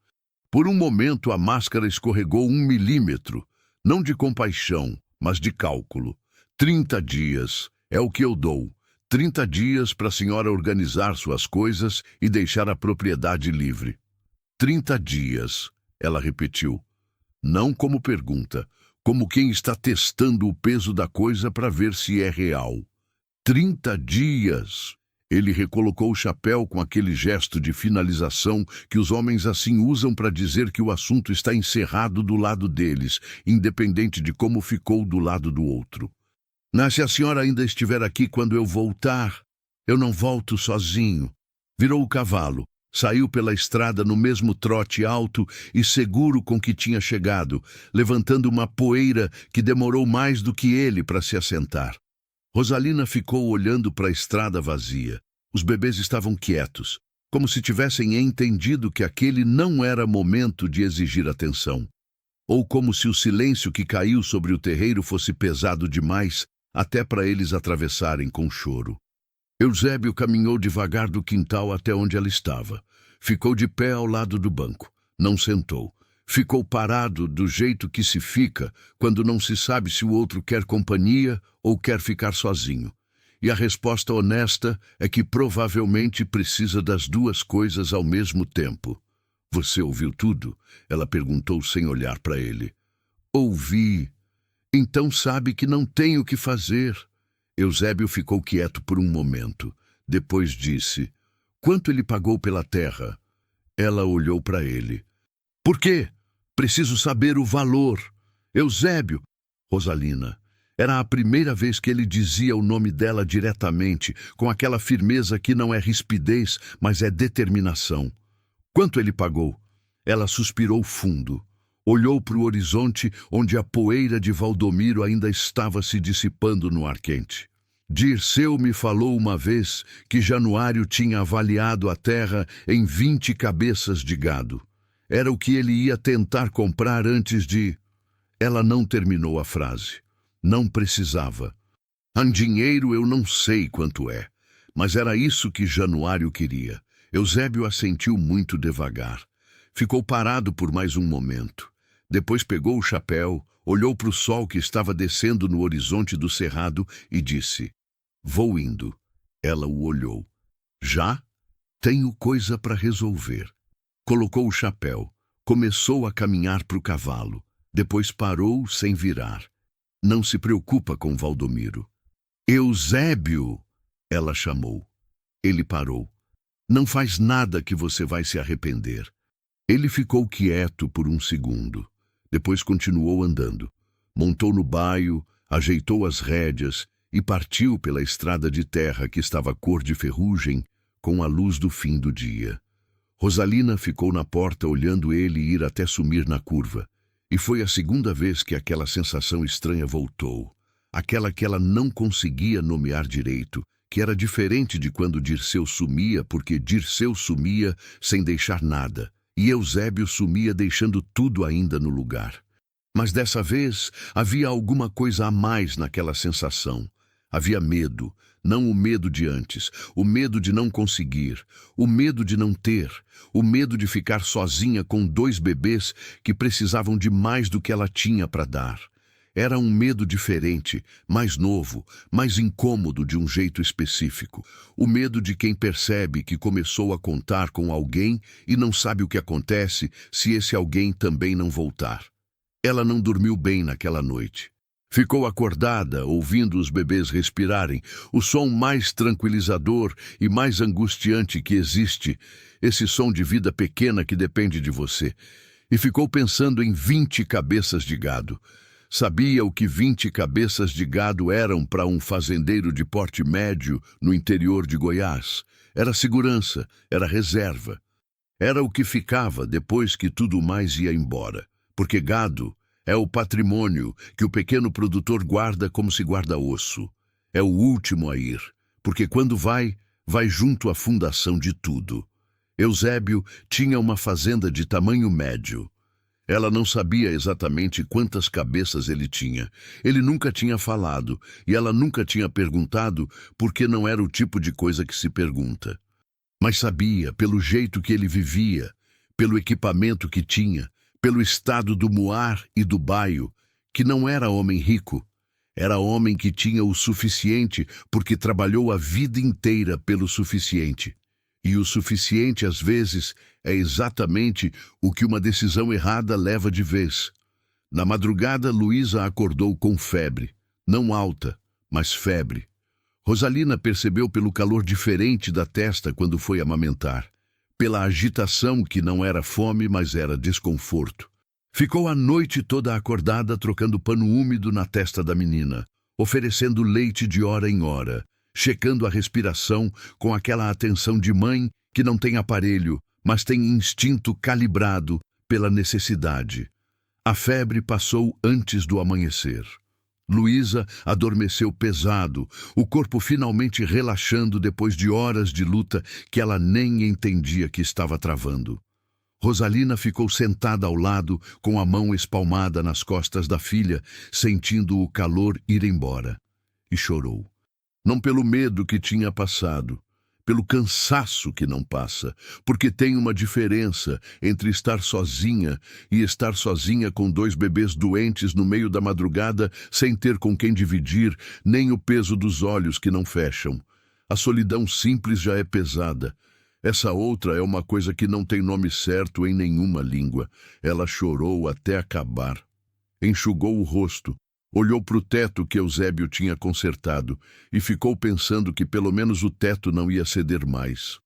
[SPEAKER 1] Por um momento a máscara escorregou 1 milímetro, não de compaixão, mas de cálculo. 30 dias é o que eu dou. 30 dias para a senhora organizar suas coisas e deixar a propriedade livre. 30 dias, ela repetiu. Não como pergunta, como quem está testando o peso da coisa para ver se é real. 30 dias! Ele recolocou o chapéu com aquele gesto de finalização que os homens assim usam para dizer que o assunto está encerrado do lado deles, independente de como ficou do lado do outro. Se a senhora ainda estiver aqui quando eu voltar, eu não volto sozinho. Virou o cavalo. Saiu pela estrada no mesmo trote alto e seguro com que tinha chegado, levantando uma poeira que demorou mais do que ele para se assentar. Rosalina ficou olhando para a estrada vazia. Os bebês estavam quietos, como se tivessem entendido que aquele não era momento de exigir atenção. Ou como se o silêncio que caiu sobre o terreiro fosse pesado demais até para eles atravessarem com choro. Eusébio caminhou devagar do quintal até onde ela estava. Ficou de pé ao lado do banco. Não sentou. Ficou parado do jeito que se fica quando não se sabe se o outro quer companhia ou quer ficar sozinho. E a resposta honesta é que provavelmente precisa das duas coisas ao mesmo tempo. Você ouviu tudo? Ela perguntou sem olhar para ele. Ouvi. Então sabe que não tem o que fazer. Eusébio ficou quieto por um momento. Depois disse, quanto ele pagou pela terra? Ela olhou para ele. Por quê? Preciso saber o valor. Eusébio. Rosalina. Era a primeira vez que ele dizia o nome dela diretamente, com aquela firmeza que não é rispidez, mas é determinação. Quanto ele pagou? Ela suspirou fundo. Olhou para o horizonte onde a poeira de Valdomiro ainda estava se dissipando no ar quente. Dirceu me falou uma vez que Januário tinha avaliado a terra em 20 cabeças de gado. Era o que ele ia tentar comprar antes de... Ela não terminou a frase. Não precisava. Dinheiro eu não sei quanto é, mas era isso que Januário queria. Eusébio assentiu muito devagar. Ficou parado por mais um momento. Depois pegou o chapéu, olhou para o sol que estava descendo no horizonte do cerrado e disse, vou indo. Ela o olhou. Já? Tenho coisa para resolver. Colocou o chapéu. Começou a caminhar para o cavalo. Depois parou sem virar. Não se preocupa com Valdomiro. Eusébio! Ela chamou. Ele parou. Não faz nada que você vai se arrepender. Ele ficou quieto por um segundo. Depois continuou andando. Montou no baio, ajeitou as rédeas e partiu pela estrada de terra que estava cor de ferrugem com a luz do fim do dia. Rosalina ficou na porta olhando ele ir até sumir na curva. E foi a segunda vez que aquela sensação estranha voltou. Aquela que ela não conseguia nomear direito, que era diferente de quando Dirceu sumia, porque Dirceu sumia sem deixar nada. E Eusébio sumia deixando tudo ainda no lugar. Mas dessa vez havia alguma coisa a mais naquela sensação. Havia medo, não o medo de antes, o medo de não conseguir, o medo de não ter, o medo de ficar sozinha com 2 bebês que precisavam de mais do que ela tinha para dar. Era um medo diferente, mais novo, mais incômodo de um jeito específico. O medo de quem percebe que começou a contar com alguém e não sabe o que acontece se esse alguém também não voltar. Ela não dormiu bem naquela noite. Ficou acordada, ouvindo os bebês respirarem, o som mais tranquilizador e mais angustiante que existe, esse som de vida pequena que depende de você. E ficou pensando em 20 cabeças de gado. Sabia o que 20 cabeças de gado eram para um fazendeiro de porte médio no interior de Goiás. Era segurança, era reserva. Era o que ficava depois que tudo mais ia embora. Porque gado é o patrimônio que o pequeno produtor guarda como se guarda osso. É o último a ir, porque quando vai junto à fundação de tudo. Eusébio tinha uma fazenda de tamanho médio. Ela não sabia exatamente quantas cabeças ele tinha. Ele nunca tinha falado, e ela nunca tinha perguntado, porque não era o tipo de coisa que se pergunta. Mas sabia, pelo jeito que ele vivia, pelo equipamento que tinha, pelo estado do muar e do baio, que não era homem rico. Era homem que tinha o suficiente porque trabalhou a vida inteira pelo suficiente. E o suficiente, às vezes, é exatamente o que uma decisão errada leva de vez. Na madrugada, Luísa acordou com febre. Não alta, mas febre. Rosalina percebeu pelo calor diferente da testa quando foi amamentar. Pela agitação que não era fome, mas era desconforto. Ficou a noite toda acordada trocando pano úmido na testa da menina, oferecendo leite de hora em hora, checando a respiração com aquela atenção de mãe que não tem aparelho, mas tem instinto calibrado pela necessidade. A febre passou antes do amanhecer. Luísa adormeceu pesado, o corpo finalmente relaxando depois de horas de luta que ela nem entendia que estava travando. Rosalina ficou sentada ao lado, com a mão espalmada nas costas da filha, sentindo o calor ir embora. E chorou. Não pelo medo que tinha passado, pelo cansaço que não passa, porque tem uma diferença entre estar sozinha e estar sozinha com 2 bebês doentes no meio da madrugada, sem ter com quem dividir, nem o peso dos olhos que não fecham. A solidão simples já é pesada. Essa outra é uma coisa que não tem nome certo em nenhuma língua. Ela chorou até acabar. Enxugou o rosto. Olhou para o teto que Eusébio tinha consertado e ficou pensando que pelo menos o teto não ia ceder mais.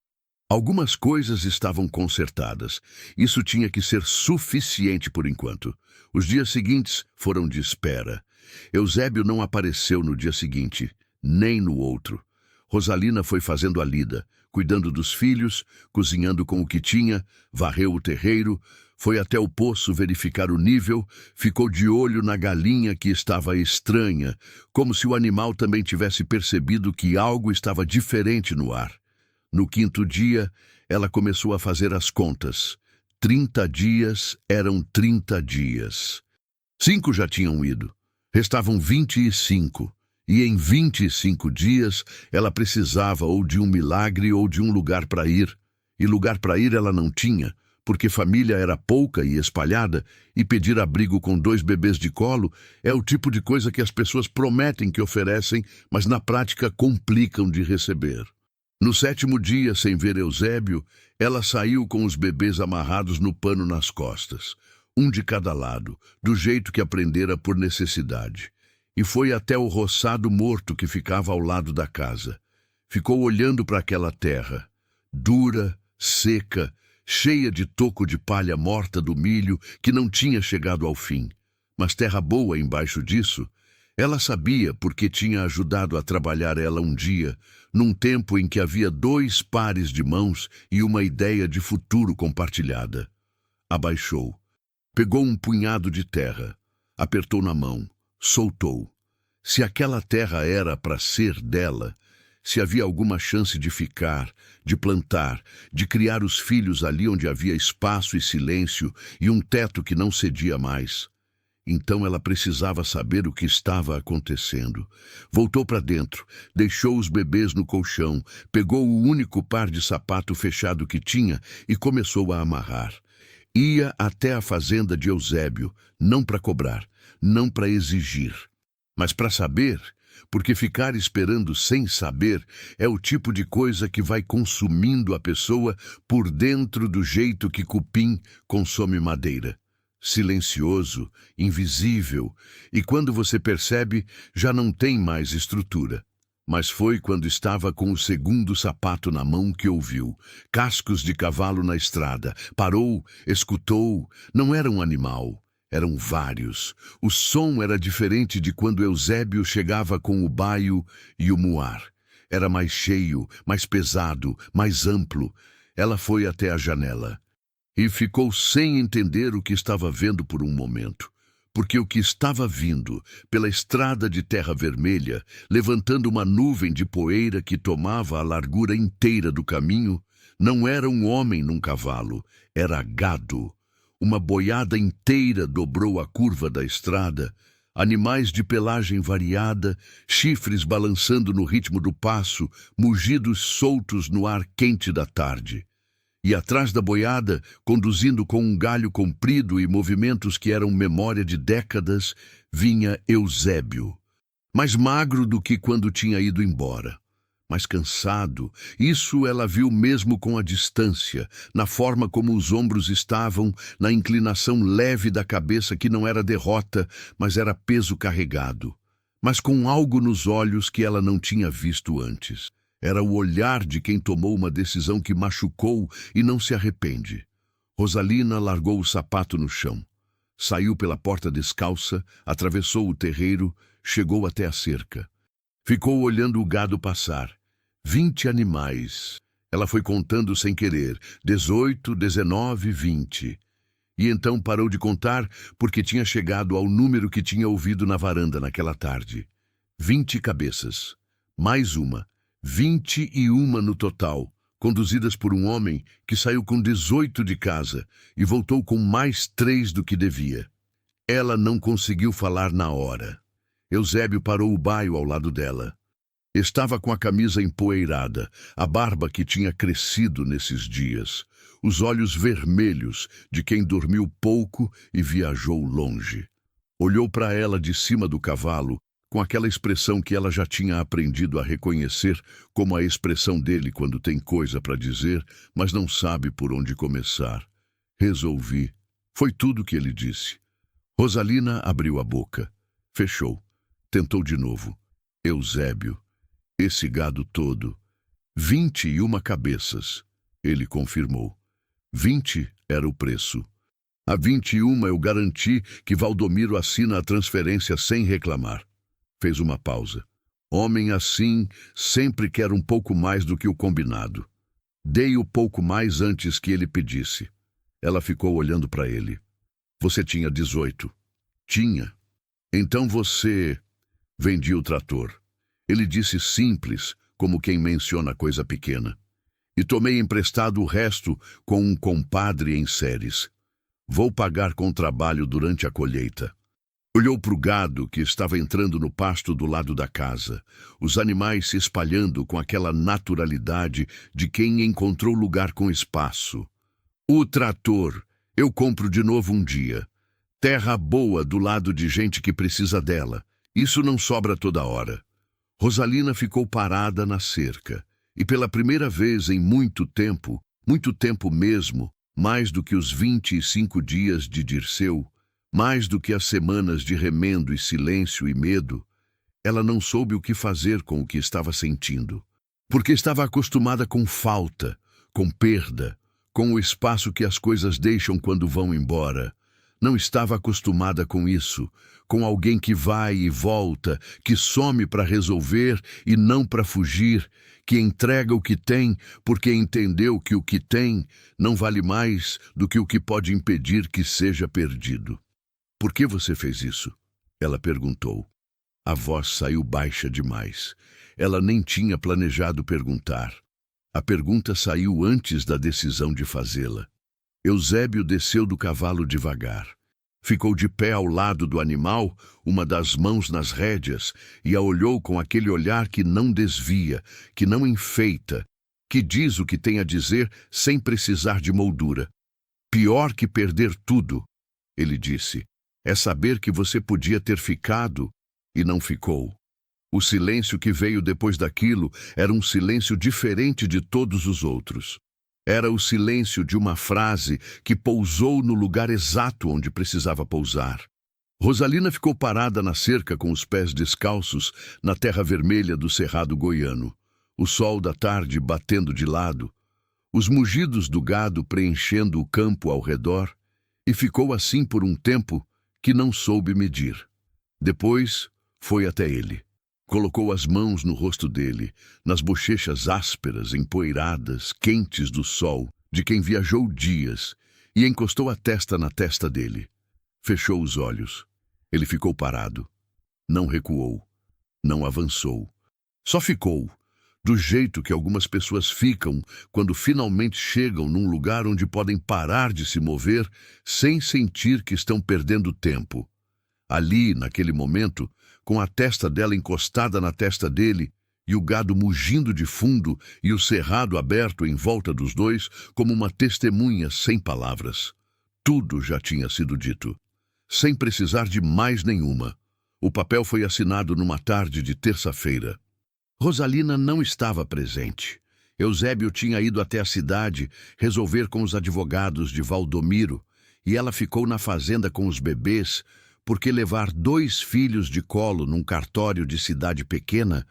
[SPEAKER 1] Algumas coisas estavam consertadas. Isso tinha que ser suficiente por enquanto. Os dias seguintes foram de espera. Eusébio não apareceu no dia seguinte, nem no outro. Rosalina foi fazendo a lida, cuidando dos filhos, cozinhando com o que tinha, varreu o terreiro, foi até o poço verificar o nível, ficou de olho na galinha que estava estranha, como se o animal também tivesse percebido que algo estava diferente no ar. No 5º dia, ela começou a fazer as contas. 30 dias eram 30 dias. 5 já tinham ido. Restavam 25. E em 25 dias, ela precisava ou de um milagre ou de um lugar para ir. E lugar para ir ela não tinha, porque família era pouca e espalhada, e pedir abrigo com 2 bebês de colo é o tipo de coisa que as pessoas prometem que oferecem, mas na prática complicam de receber. No 7º dia, sem ver Eusébio, ela saiu com os bebês amarrados no pano nas costas, um de cada lado, do jeito que aprendera por necessidade, e foi até o roçado morto que ficava ao lado da casa. Ficou olhando para aquela terra, dura, seca, cheia de toco de palha morta do milho que não tinha chegado ao fim. Mas terra boa embaixo disso. Ela sabia porque tinha ajudado a trabalhar ela um dia, num tempo em que havia 2 pares de mãos e uma ideia de futuro compartilhada. Abaixou. Pegou um punhado de terra. Apertou na mão. Soltou. Se aquela terra era para ser dela, se havia alguma chance de ficar, de plantar, de criar os filhos ali onde havia espaço e silêncio e um teto que não cedia mais. Então ela precisava saber o que estava acontecendo. Voltou para dentro, deixou os bebês no colchão, pegou o único par de sapato fechado que tinha e começou a amarrar. Ia até a fazenda de Eusébio, não para cobrar, não para exigir, mas para saber. Porque ficar esperando sem saber é o tipo de coisa que vai consumindo a pessoa por dentro do jeito que cupim consome madeira. Silencioso, invisível, e quando você percebe, já não tem mais estrutura. Mas foi quando estava com o 2º sapato na mão que ouviu. Cascos de cavalo na estrada. Parou, escutou. Não era um animal. Eram vários. O som era diferente de quando Eusébio chegava com o baio e o muar. Era mais cheio, mais pesado, mais amplo. Ela foi até a janela e ficou sem entender o que estava vendo por um momento. Porque o que estava vindo pela estrada de terra vermelha, levantando uma nuvem de poeira que tomava a largura inteira do caminho, não era um homem num cavalo, era gado. Uma boiada inteira dobrou a curva da estrada, animais de pelagem variada, chifres balançando no ritmo do passo, mugidos soltos no ar quente da tarde. E atrás da boiada, conduzindo com um galho comprido e movimentos que eram memória de décadas, vinha Eusébio, mais magro do que quando tinha ido embora. Mas cansado, isso ela viu mesmo com a distância, na forma como os ombros estavam, na inclinação leve da cabeça que não era derrota, mas era peso carregado, mas com algo nos olhos que ela não tinha visto antes. Era o olhar de quem tomou uma decisão que machucou e não se arrepende. Rosalina largou o sapato no chão. Saiu pela porta descalça, atravessou o terreiro, chegou até a cerca. Ficou olhando o gado passar. 20 animais. Ela foi contando sem querer, 18, 19, 20. E então parou de contar porque tinha chegado ao número que tinha ouvido na varanda naquela tarde. 20 cabeças. Mais uma. 21 no total, conduzidas por um homem que saiu com 18 de casa e voltou com mais 3 do que devia. Ela não conseguiu falar na hora. Eusébio parou o baio ao lado dela. Estava com a camisa empoeirada, a barba que tinha crescido nesses dias, os olhos vermelhos de quem dormiu pouco e viajou longe. Olhou para ela de cima do cavalo, com aquela expressão que ela já tinha aprendido a reconhecer como a expressão dele quando tem coisa para dizer, mas não sabe por onde começar. Resolvi. Foi tudo que ele disse. Rosalina abriu a boca. Fechou. Tentou de novo. Eusébio. Esse gado todo. 21 cabeças. Ele confirmou. 20 era o preço. A 21 eu garanti que Valdomiro assina a transferência sem reclamar. Fez uma pausa. Homem assim sempre quer um pouco mais do que o combinado. Dei o pouco mais antes que ele pedisse. Ela ficou olhando para ele. Você tinha 18. Tinha. Então você... Vendi o trator. Ele disse simples, como quem menciona coisa pequena. E tomei emprestado o resto com um compadre em Séries. Vou pagar com trabalho durante a colheita. Olhou para o gado que estava entrando no pasto do lado da casa, os animais se espalhando com aquela naturalidade de quem encontrou lugar com espaço. O trator, eu compro de novo um dia. Terra boa do lado de gente que precisa dela. Isso não sobra toda hora. Rosalina ficou parada na cerca, e pela primeira vez em muito tempo mesmo, mais do que os 25 dias de Dirceu, mais do que as semanas de remendo e silêncio e medo, ela não soube o que fazer com o que estava sentindo. Porque estava acostumada com falta, com perda, com o espaço que as coisas deixam quando vão embora. Não estava acostumada com isso, com alguém que vai e volta, que some para resolver e não para fugir, que entrega o que tem porque entendeu que o que tem não vale mais do que o que pode impedir que seja perdido. Por que você fez isso? Ela perguntou. A voz saiu baixa demais. Ela nem tinha planejado perguntar. A pergunta saiu antes da decisão de fazê-la. Eusébio desceu do cavalo devagar. Ficou de pé ao lado do animal, uma das mãos nas rédeas, e a olhou com aquele olhar que não desvia, que não enfeita, que diz o que tem a dizer sem precisar de moldura. Pior que perder tudo, ele disse, é saber que você podia ter ficado e não ficou. O silêncio que veio depois daquilo era um silêncio diferente de todos os outros. Era o silêncio de uma frase que pousou no lugar exato onde precisava pousar. Rosalina ficou parada na cerca com os pés descalços na terra vermelha do cerrado goiano, o sol da tarde batendo de lado, os mugidos do gado preenchendo o campo ao redor, e ficou assim por um tempo que não soube medir. Depois foi até ele. Colocou as mãos no rosto dele, nas bochechas ásperas, empoeiradas, quentes do sol, de quem viajou dias, e encostou a testa na testa dele. Fechou os olhos. Ele ficou parado. Não recuou. Não avançou. Só ficou, do jeito que algumas pessoas ficam quando finalmente chegam num lugar onde podem parar de se mover sem sentir que estão perdendo tempo. Ali, naquele momento, com a testa dela encostada na testa dele, e o gado mugindo de fundo e o cerrado aberto em volta dos dois, como uma testemunha sem palavras. Tudo já tinha sido dito, sem precisar de mais nenhuma. O papel foi assinado numa tarde de terça-feira. Rosalina não estava presente. Eusébio tinha ido até a cidade resolver com os advogados de Valdomiro, e ela ficou na fazenda com os bebês, porque levar 2 filhos de colo num cartório de cidade pequena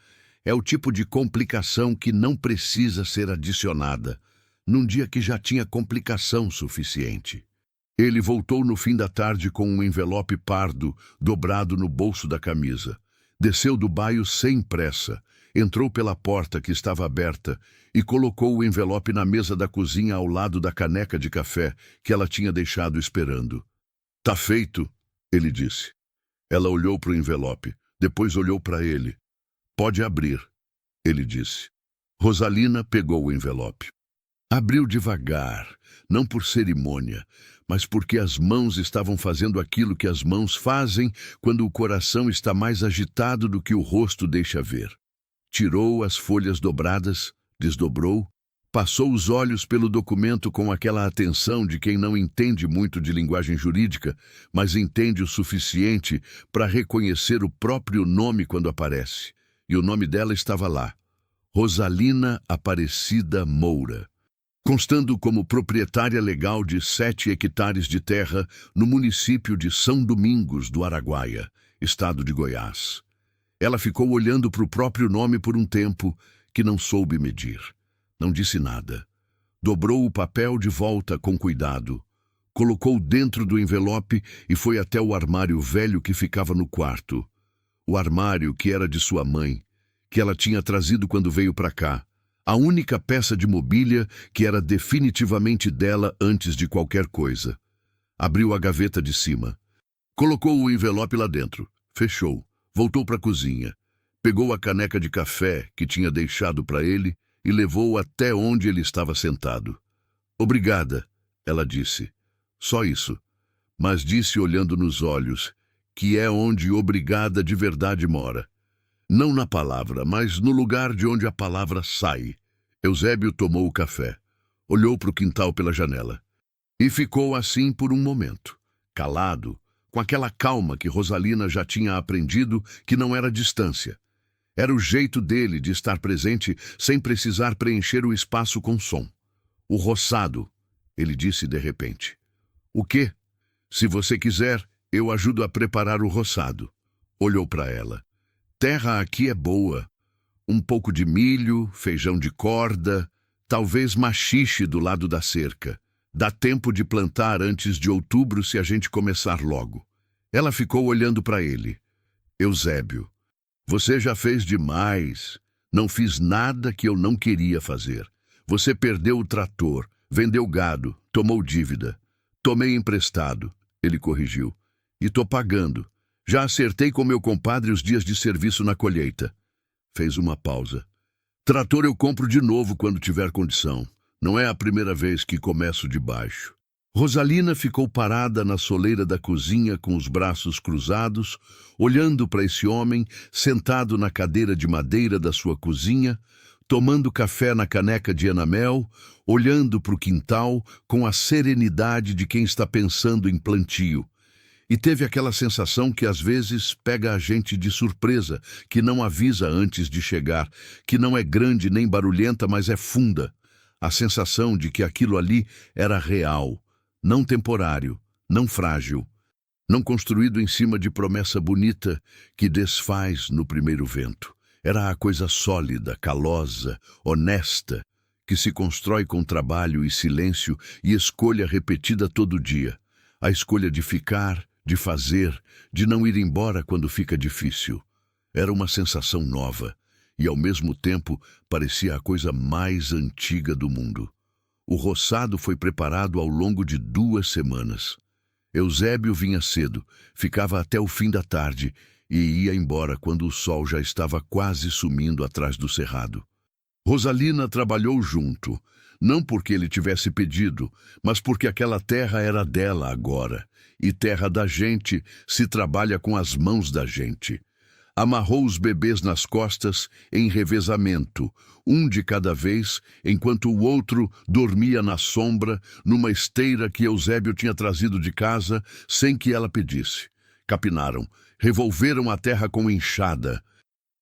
[SPEAKER 1] é o tipo de complicação que não precisa ser adicionada, num dia que já tinha complicação suficiente. Ele voltou no fim da tarde com um envelope pardo dobrado no bolso da camisa. Desceu do baio sem pressa, entrou pela porta que estava aberta e colocou o envelope na mesa da cozinha ao lado da caneca de café que ela tinha deixado esperando. "Tá feito", ele disse. Ela olhou para o envelope, depois olhou para ele. "Pode abrir", ele disse. Rosalina pegou o envelope. Abriu devagar, não por cerimônia, mas porque as mãos estavam fazendo aquilo que as mãos fazem quando o coração está mais agitado do que o rosto deixa ver. Tirou as folhas dobradas, desdobrou, passou os olhos pelo documento com aquela atenção de quem não entende muito de linguagem jurídica, mas entende o suficiente para reconhecer o próprio nome quando aparece. E o nome dela estava lá: Rosalina Aparecida Moura, constando como proprietária legal de 7 hectares de terra no município de São Domingos do Araguaia, estado de Goiás. Ela ficou olhando para o próprio nome por um tempo que não soube medir. Não disse nada. Dobrou o papel de volta com cuidado, colocou dentro do envelope e foi até o armário velho que ficava no quarto. O armário que era de sua mãe, que ela tinha trazido quando veio para cá. A única peça de mobília que era definitivamente dela antes de qualquer coisa. Abriu a gaveta de cima. Colocou o envelope lá dentro. Fechou. Voltou para a cozinha. Pegou a caneca de café que tinha deixado para ele e levou até onde ele estava sentado. "Obrigada", ela disse. Só isso. Mas disse olhando nos olhos, que é onde obrigada de verdade mora. Não na palavra, mas no lugar de onde a palavra sai. Eusébio tomou o café. Olhou para o quintal pela janela. E ficou assim por um momento, calado, com aquela calma que Rosalina já tinha aprendido que não era distância. Era o jeito dele de estar presente sem precisar preencher o espaço com som. "O roçado", ele disse de repente. "O quê?" "Se você quiser, eu ajudo a preparar o roçado." Olhou para ela. "Terra aqui é boa. Um pouco de milho, feijão de corda, talvez machixe do lado da cerca. Dá tempo de plantar antes de outubro se a gente começar logo." Ela ficou olhando para ele. "Eusébio, você já fez demais. Não fiz nada que eu não queria fazer. Você perdeu o trator, vendeu gado, tomou dívida." "Tomei emprestado", ele corrigiu. "E tô pagando. Já acertei com meu compadre os dias de serviço na colheita." Fez uma pausa. "Trator eu compro de novo quando tiver condição. Não é a primeira vez que começo de baixo." Rosalina ficou parada na soleira da cozinha com os braços cruzados, olhando para esse homem sentado na cadeira de madeira da sua cozinha, tomando café na caneca de enamel, olhando para o quintal com a serenidade de quem está pensando em plantio. E teve aquela sensação que às vezes pega a gente de surpresa, que não avisa antes de chegar, que não é grande nem barulhenta, mas é funda. A sensação de que aquilo ali era real, não temporário, não frágil, não construído em cima de promessa bonita que desfaz no primeiro vento. Era a coisa sólida, calosa, honesta, que se constrói com trabalho e silêncio e escolha repetida todo dia. A escolha de ficar, de fazer, de não ir embora quando fica difícil. Era uma sensação nova e, ao mesmo tempo, parecia a coisa mais antiga do mundo. O roçado foi preparado ao longo de 2 semanas. Eusébio vinha cedo, ficava até o fim da tarde e ia embora quando o sol já estava quase sumindo atrás do cerrado. Rosalina trabalhou junto, não porque ele tivesse pedido, mas porque aquela terra era dela agora, e terra da gente se trabalha com as mãos da gente. Amarrou os bebês nas costas em revezamento, um de cada vez, enquanto o outro dormia na sombra, numa esteira que Eusébio tinha trazido de casa sem que ela pedisse. Capinaram, revolveram a terra com enxada.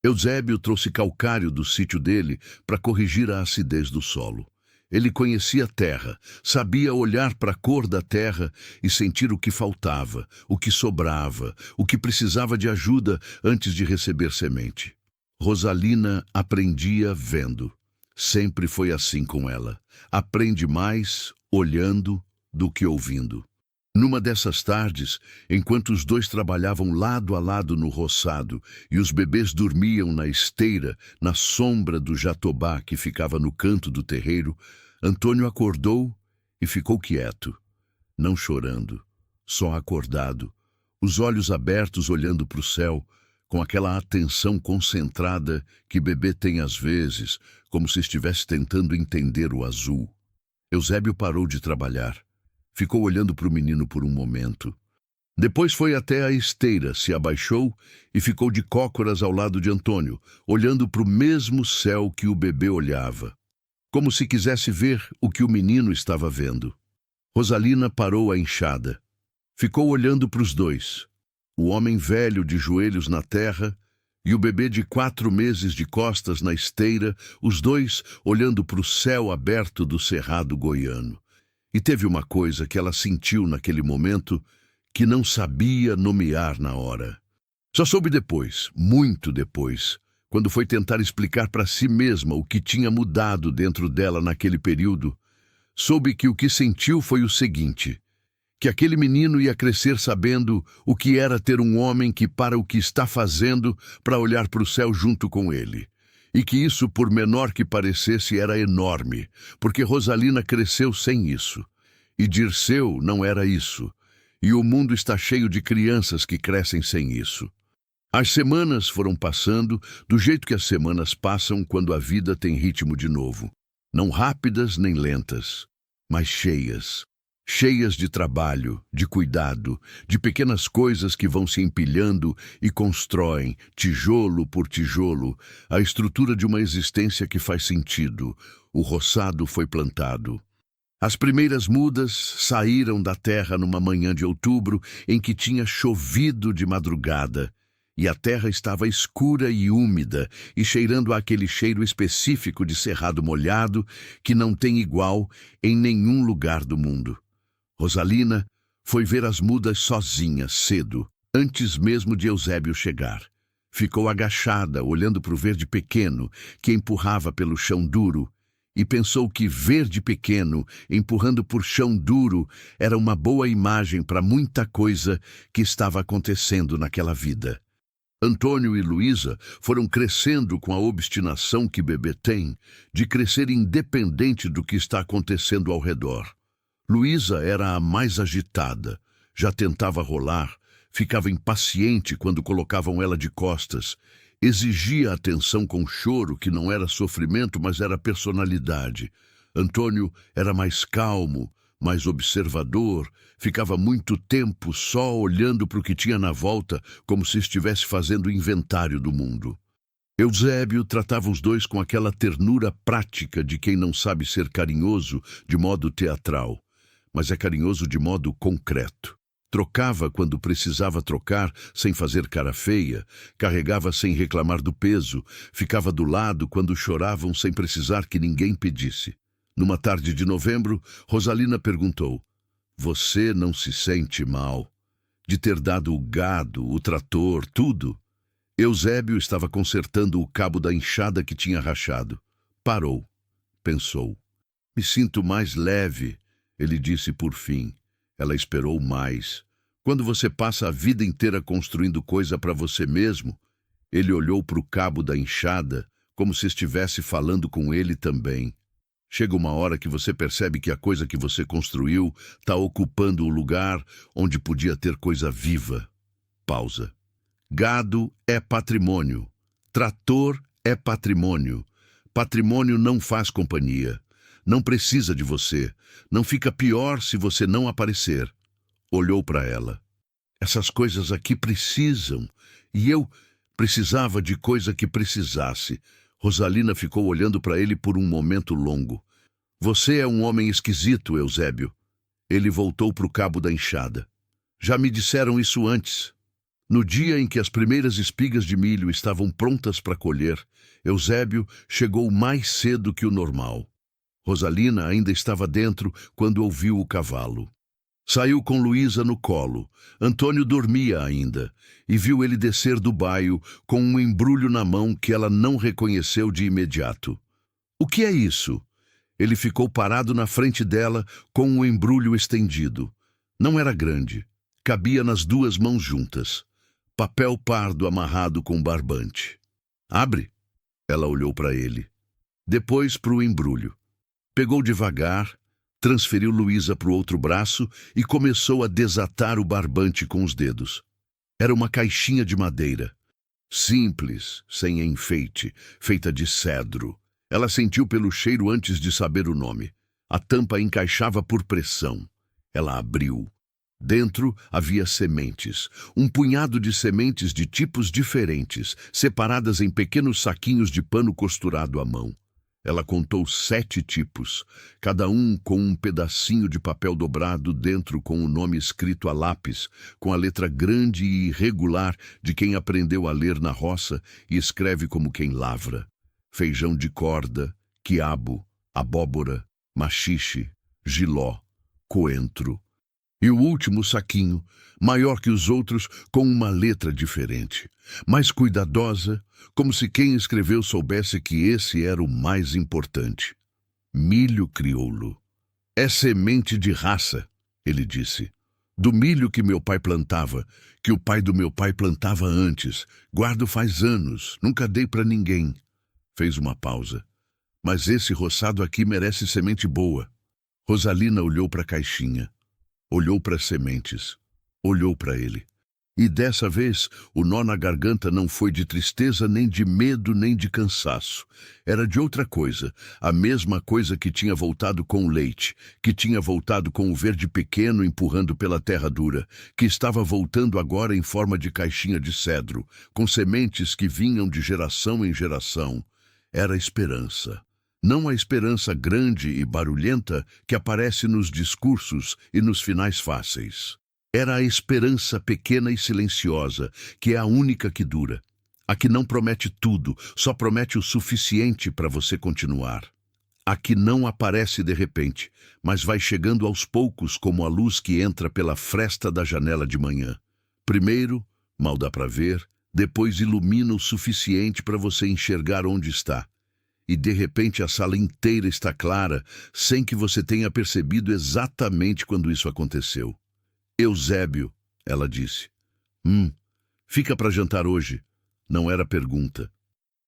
[SPEAKER 1] Eusébio trouxe calcário do sítio dele para corrigir a acidez do solo. Ele conhecia a terra, sabia olhar para a cor da terra e sentir o que faltava, o que sobrava, o que precisava de ajuda antes de receber semente. Rosalina aprendia vendo. Sempre foi assim com ela. Aprende mais olhando do que ouvindo. Numa dessas tardes, enquanto os dois trabalhavam lado a lado no roçado e os bebês dormiam na esteira, na sombra do jatobá que ficava no canto do terreiro, Antônio acordou e ficou quieto, não chorando, só acordado, os olhos abertos olhando para o céu, com aquela atenção concentrada que bebê tem às vezes, como se estivesse tentando entender o azul. Eusébio parou de trabalhar. Ficou olhando para o menino por um momento. Depois foi até a esteira, se abaixou e ficou de cócoras ao lado de Antônio, olhando para o mesmo céu que o bebê olhava, como se quisesse ver o que o menino estava vendo. Rosalina parou a enxada. Ficou olhando para os dois. O homem velho de joelhos na terra e o bebê de 4 meses de costas na esteira, os dois olhando para o céu aberto do cerrado goiano. E teve uma coisa que ela sentiu naquele momento que não sabia nomear na hora. Só soube depois, muito depois, quando foi tentar explicar para si mesma o que tinha mudado dentro dela naquele período, soube que o que sentiu foi o seguinte: que aquele menino ia crescer sabendo o que era ter um homem que para o que está fazendo para olhar para o céu junto com ele. E que isso, por menor que parecesse, era enorme, porque Rosalina cresceu sem isso. E Dirceu não era isso. E o mundo está cheio de crianças que crescem sem isso. As semanas foram passando do jeito que as semanas passam quando a vida tem ritmo de novo. Não rápidas nem lentas, mas cheias. Cheias de trabalho, de cuidado, de pequenas coisas que vão se empilhando e constroem, tijolo por tijolo, a estrutura de uma existência que faz sentido. O roçado foi plantado. As primeiras mudas saíram da terra numa manhã de outubro em que tinha chovido de madrugada, e a terra estava escura e úmida e cheirando àquele cheiro específico de cerrado molhado que não tem igual em nenhum lugar do mundo. Rosalina foi ver as mudas sozinha, cedo, antes mesmo de Eusébio chegar. Ficou agachada, olhando para o verde pequeno, que empurrava pelo chão duro, e pensou que verde pequeno, empurrando por chão duro, era uma boa imagem para muita coisa que estava acontecendo naquela vida. Antônio e Luísa foram crescendo com a obstinação que bebê tem, de crescer independente do que está acontecendo ao redor. Luísa era a mais agitada, já tentava rolar, ficava impaciente quando colocavam ela de costas, exigia atenção com choro que não era sofrimento, mas era personalidade. Antônio era mais calmo, mais observador, ficava muito tempo só olhando para o que tinha na volta, como se estivesse fazendo inventário do mundo. Eusébio tratava os dois com aquela ternura prática de quem não sabe ser carinhoso de modo teatral, mas é carinhoso de modo concreto. Trocava quando precisava trocar, sem fazer cara feia, carregava sem reclamar do peso, ficava do lado quando choravam sem precisar que ninguém pedisse. Numa tarde de novembro, Rosalina perguntou: "Você não se sente mal de ter dado o gado, o trator, tudo?" Eusébio estava consertando o cabo da enxada que tinha rachado. Parou, pensou. "Me sinto mais leve", ele disse por fim. Ela esperou mais. Quando você passa a vida inteira construindo coisa para você mesmo, ele olhou para o cabo da enxada, como se estivesse falando com ele também. Chega uma hora que você percebe que a coisa que você construiu está ocupando o lugar onde podia ter coisa viva. Pausa. Gado é patrimônio. Trator é patrimônio. Patrimônio não faz companhia. Não precisa de você. Não fica pior se você não aparecer. Olhou para ela. Essas coisas aqui precisam. E eu precisava de coisa que precisasse. Rosalina ficou olhando para ele por um momento longo. Você é um homem esquisito, Eusébio. Ele voltou para o cabo da enxada. Já me disseram isso antes. No dia em que as primeiras espigas de milho estavam prontas para colher, Eusébio chegou mais cedo que o normal. Rosalina ainda estava dentro quando ouviu o cavalo. Saiu com Luísa no colo. Antônio dormia ainda e viu ele descer do baio com um embrulho na mão que ela não reconheceu de imediato. "O que é isso?" Ele ficou parado na frente dela com o embrulho estendido. Não era grande. Cabia nas duas mãos juntas. Papel pardo amarrado com barbante. Abre. Ela olhou para ele. Depois para o embrulho. Pegou devagar, transferiu Luísa para o outro braço e começou a desatar o barbante com os dedos. Era uma caixinha de madeira. Simples, sem enfeite, feita de cedro. Ela sentiu pelo cheiro antes de saber o nome. A tampa encaixava por pressão. Ela abriu. Dentro havia sementes, um punhado de sementes de tipos diferentes, separadas em pequenos saquinhos de pano costurado à mão. Ela contou 7 tipos, cada um com um pedacinho de papel dobrado dentro com o nome escrito a lápis, com a letra grande e irregular de quem aprendeu a ler na roça e escreve como quem lavra. Feijão de corda, quiabo, abóbora, maxixe, jiló, coentro. E o último saquinho, maior que os outros, com uma letra diferente, mais cuidadosa, como se quem escreveu soubesse que esse era o mais importante. Milho crioulo. É semente de raça, ele disse. Do milho que meu pai plantava, que o pai do meu pai plantava antes. Guardo faz anos, nunca dei para ninguém. Fez uma pausa. Mas esse roçado aqui merece semente boa. Rosalina olhou para a caixinha. Olhou para as sementes, olhou para ele. E dessa vez, o nó na garganta não foi de tristeza, nem de medo, nem de cansaço. Era de outra coisa, a mesma coisa que tinha voltado com o leite, que tinha voltado com o verde pequeno empurrando pela terra dura, que estava voltando agora em forma de caixinha de cedro, com sementes que vinham de geração em geração. Era esperança. Não a esperança grande e barulhenta que aparece nos discursos e nos finais fáceis. Era a esperança pequena e silenciosa, que é a única que dura. A que não promete tudo, só promete o suficiente para você continuar. A que não aparece de repente, mas vai chegando aos poucos como a luz que entra pela fresta da janela de manhã. Primeiro, mal dá para ver, depois ilumina o suficiente para você enxergar onde está. E de repente a sala inteira está clara, sem que você tenha percebido exatamente quando isso aconteceu. Eusébio, ela disse. Fica para jantar hoje. Não era pergunta.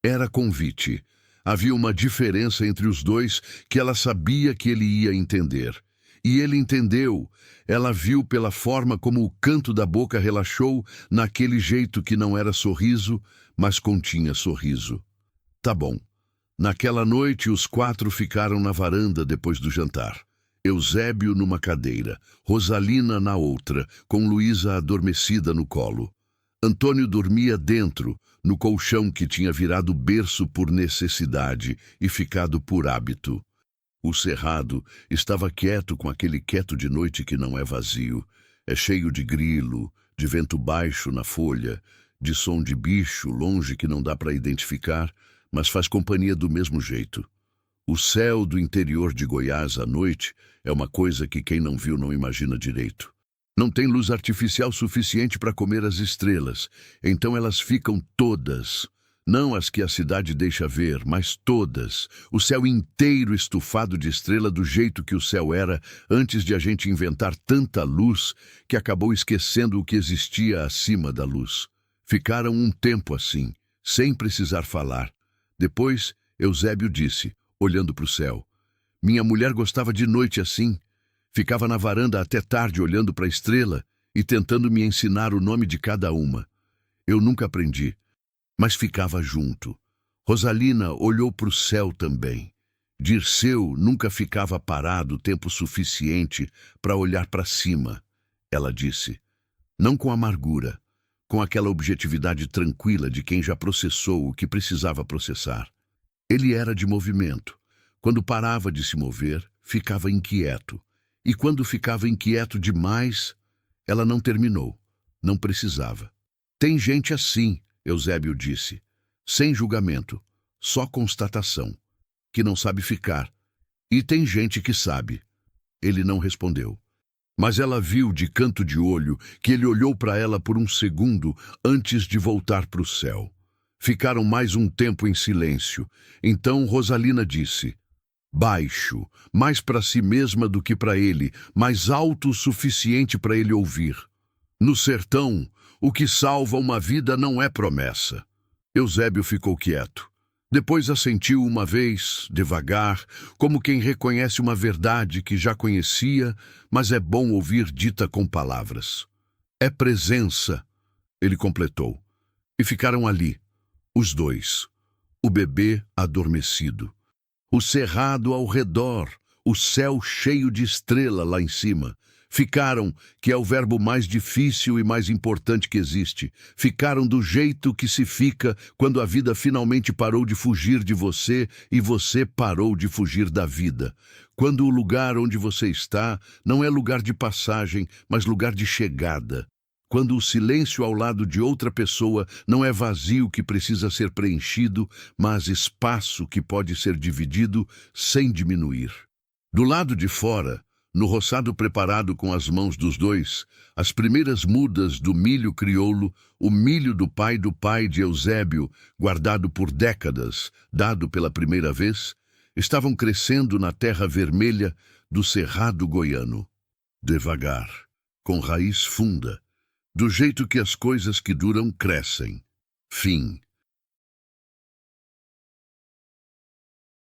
[SPEAKER 1] Era convite. Havia uma diferença entre os dois que ela sabia que ele ia entender. E ele entendeu. Ela viu pela forma como o canto da boca relaxou naquele jeito que não era sorriso, mas continha sorriso. Tá bom. Naquela noite, os 4 ficaram na varanda depois do jantar. Eusébio numa cadeira, Rosalina na outra, com Luísa adormecida no colo. Antônio dormia dentro, no colchão que tinha virado berço por necessidade e ficado por hábito. O cerrado estava quieto com aquele quieto de noite que não é vazio. É cheio de grilo, de vento baixo na folha, de som de bicho longe que não dá para identificar, mas faz companhia do mesmo jeito. O céu do interior de Goiás à noite é uma coisa que quem não viu não imagina direito. Não tem luz artificial suficiente para comer as estrelas, então elas ficam todas, não as que a cidade deixa ver, mas todas, o céu inteiro estufado de estrela do jeito que o céu era antes de a gente inventar tanta luz que acabou esquecendo o que existia acima da luz. Ficaram um tempo assim, sem precisar falar. Depois, Eusébio disse, olhando para o céu, minha mulher gostava de noite assim. Ficava na varanda até tarde olhando para a estrela e tentando me ensinar o nome de cada uma. Eu nunca aprendi, mas ficava junto. Rosalina olhou para o céu também. Dirceu nunca ficava parado tempo suficiente para olhar para cima. Ela disse, não com amargura, com aquela objetividade tranquila de quem já processou o que precisava processar. Ele era de movimento. Quando parava de se mover, ficava inquieto. E quando ficava inquieto demais, ela não terminou. Não precisava. Tem gente assim, Eusébio disse, sem julgamento, só constatação, que não sabe ficar. E tem gente que sabe. Ele não respondeu. Mas ela viu de canto de olho que ele olhou para ela por um segundo antes de voltar para o céu. Ficaram mais um tempo em silêncio. Então Rosalina disse, baixo, mais para si mesma do que para ele, mais alto o suficiente para ele ouvir. No sertão, o que salva uma vida não é promessa. Eusébio ficou quieto. Depois assentiu uma vez, devagar, como quem reconhece uma verdade que já conhecia, mas é bom ouvir dita com palavras. É presença, ele completou. E ficaram ali, os dois, o bebê adormecido, o cerrado ao redor, o céu cheio de estrela lá em cima. Ficaram, que é o verbo mais difícil e mais importante que existe. Ficaram do jeito que se fica quando a vida finalmente parou de fugir de você e você parou de fugir da vida. Quando o lugar onde você está não é lugar de passagem, mas lugar de chegada. Quando o silêncio ao lado de outra pessoa não é vazio que precisa ser preenchido, mas espaço que pode ser dividido sem diminuir. Do lado de fora, no roçado preparado com as mãos dos dois, as primeiras mudas do milho crioulo, o milho do pai de Eusébio, guardado por décadas, dado pela primeira vez, estavam crescendo na terra vermelha do cerrado goiano. Devagar, com raiz funda, do jeito que as coisas que duram crescem. Fim.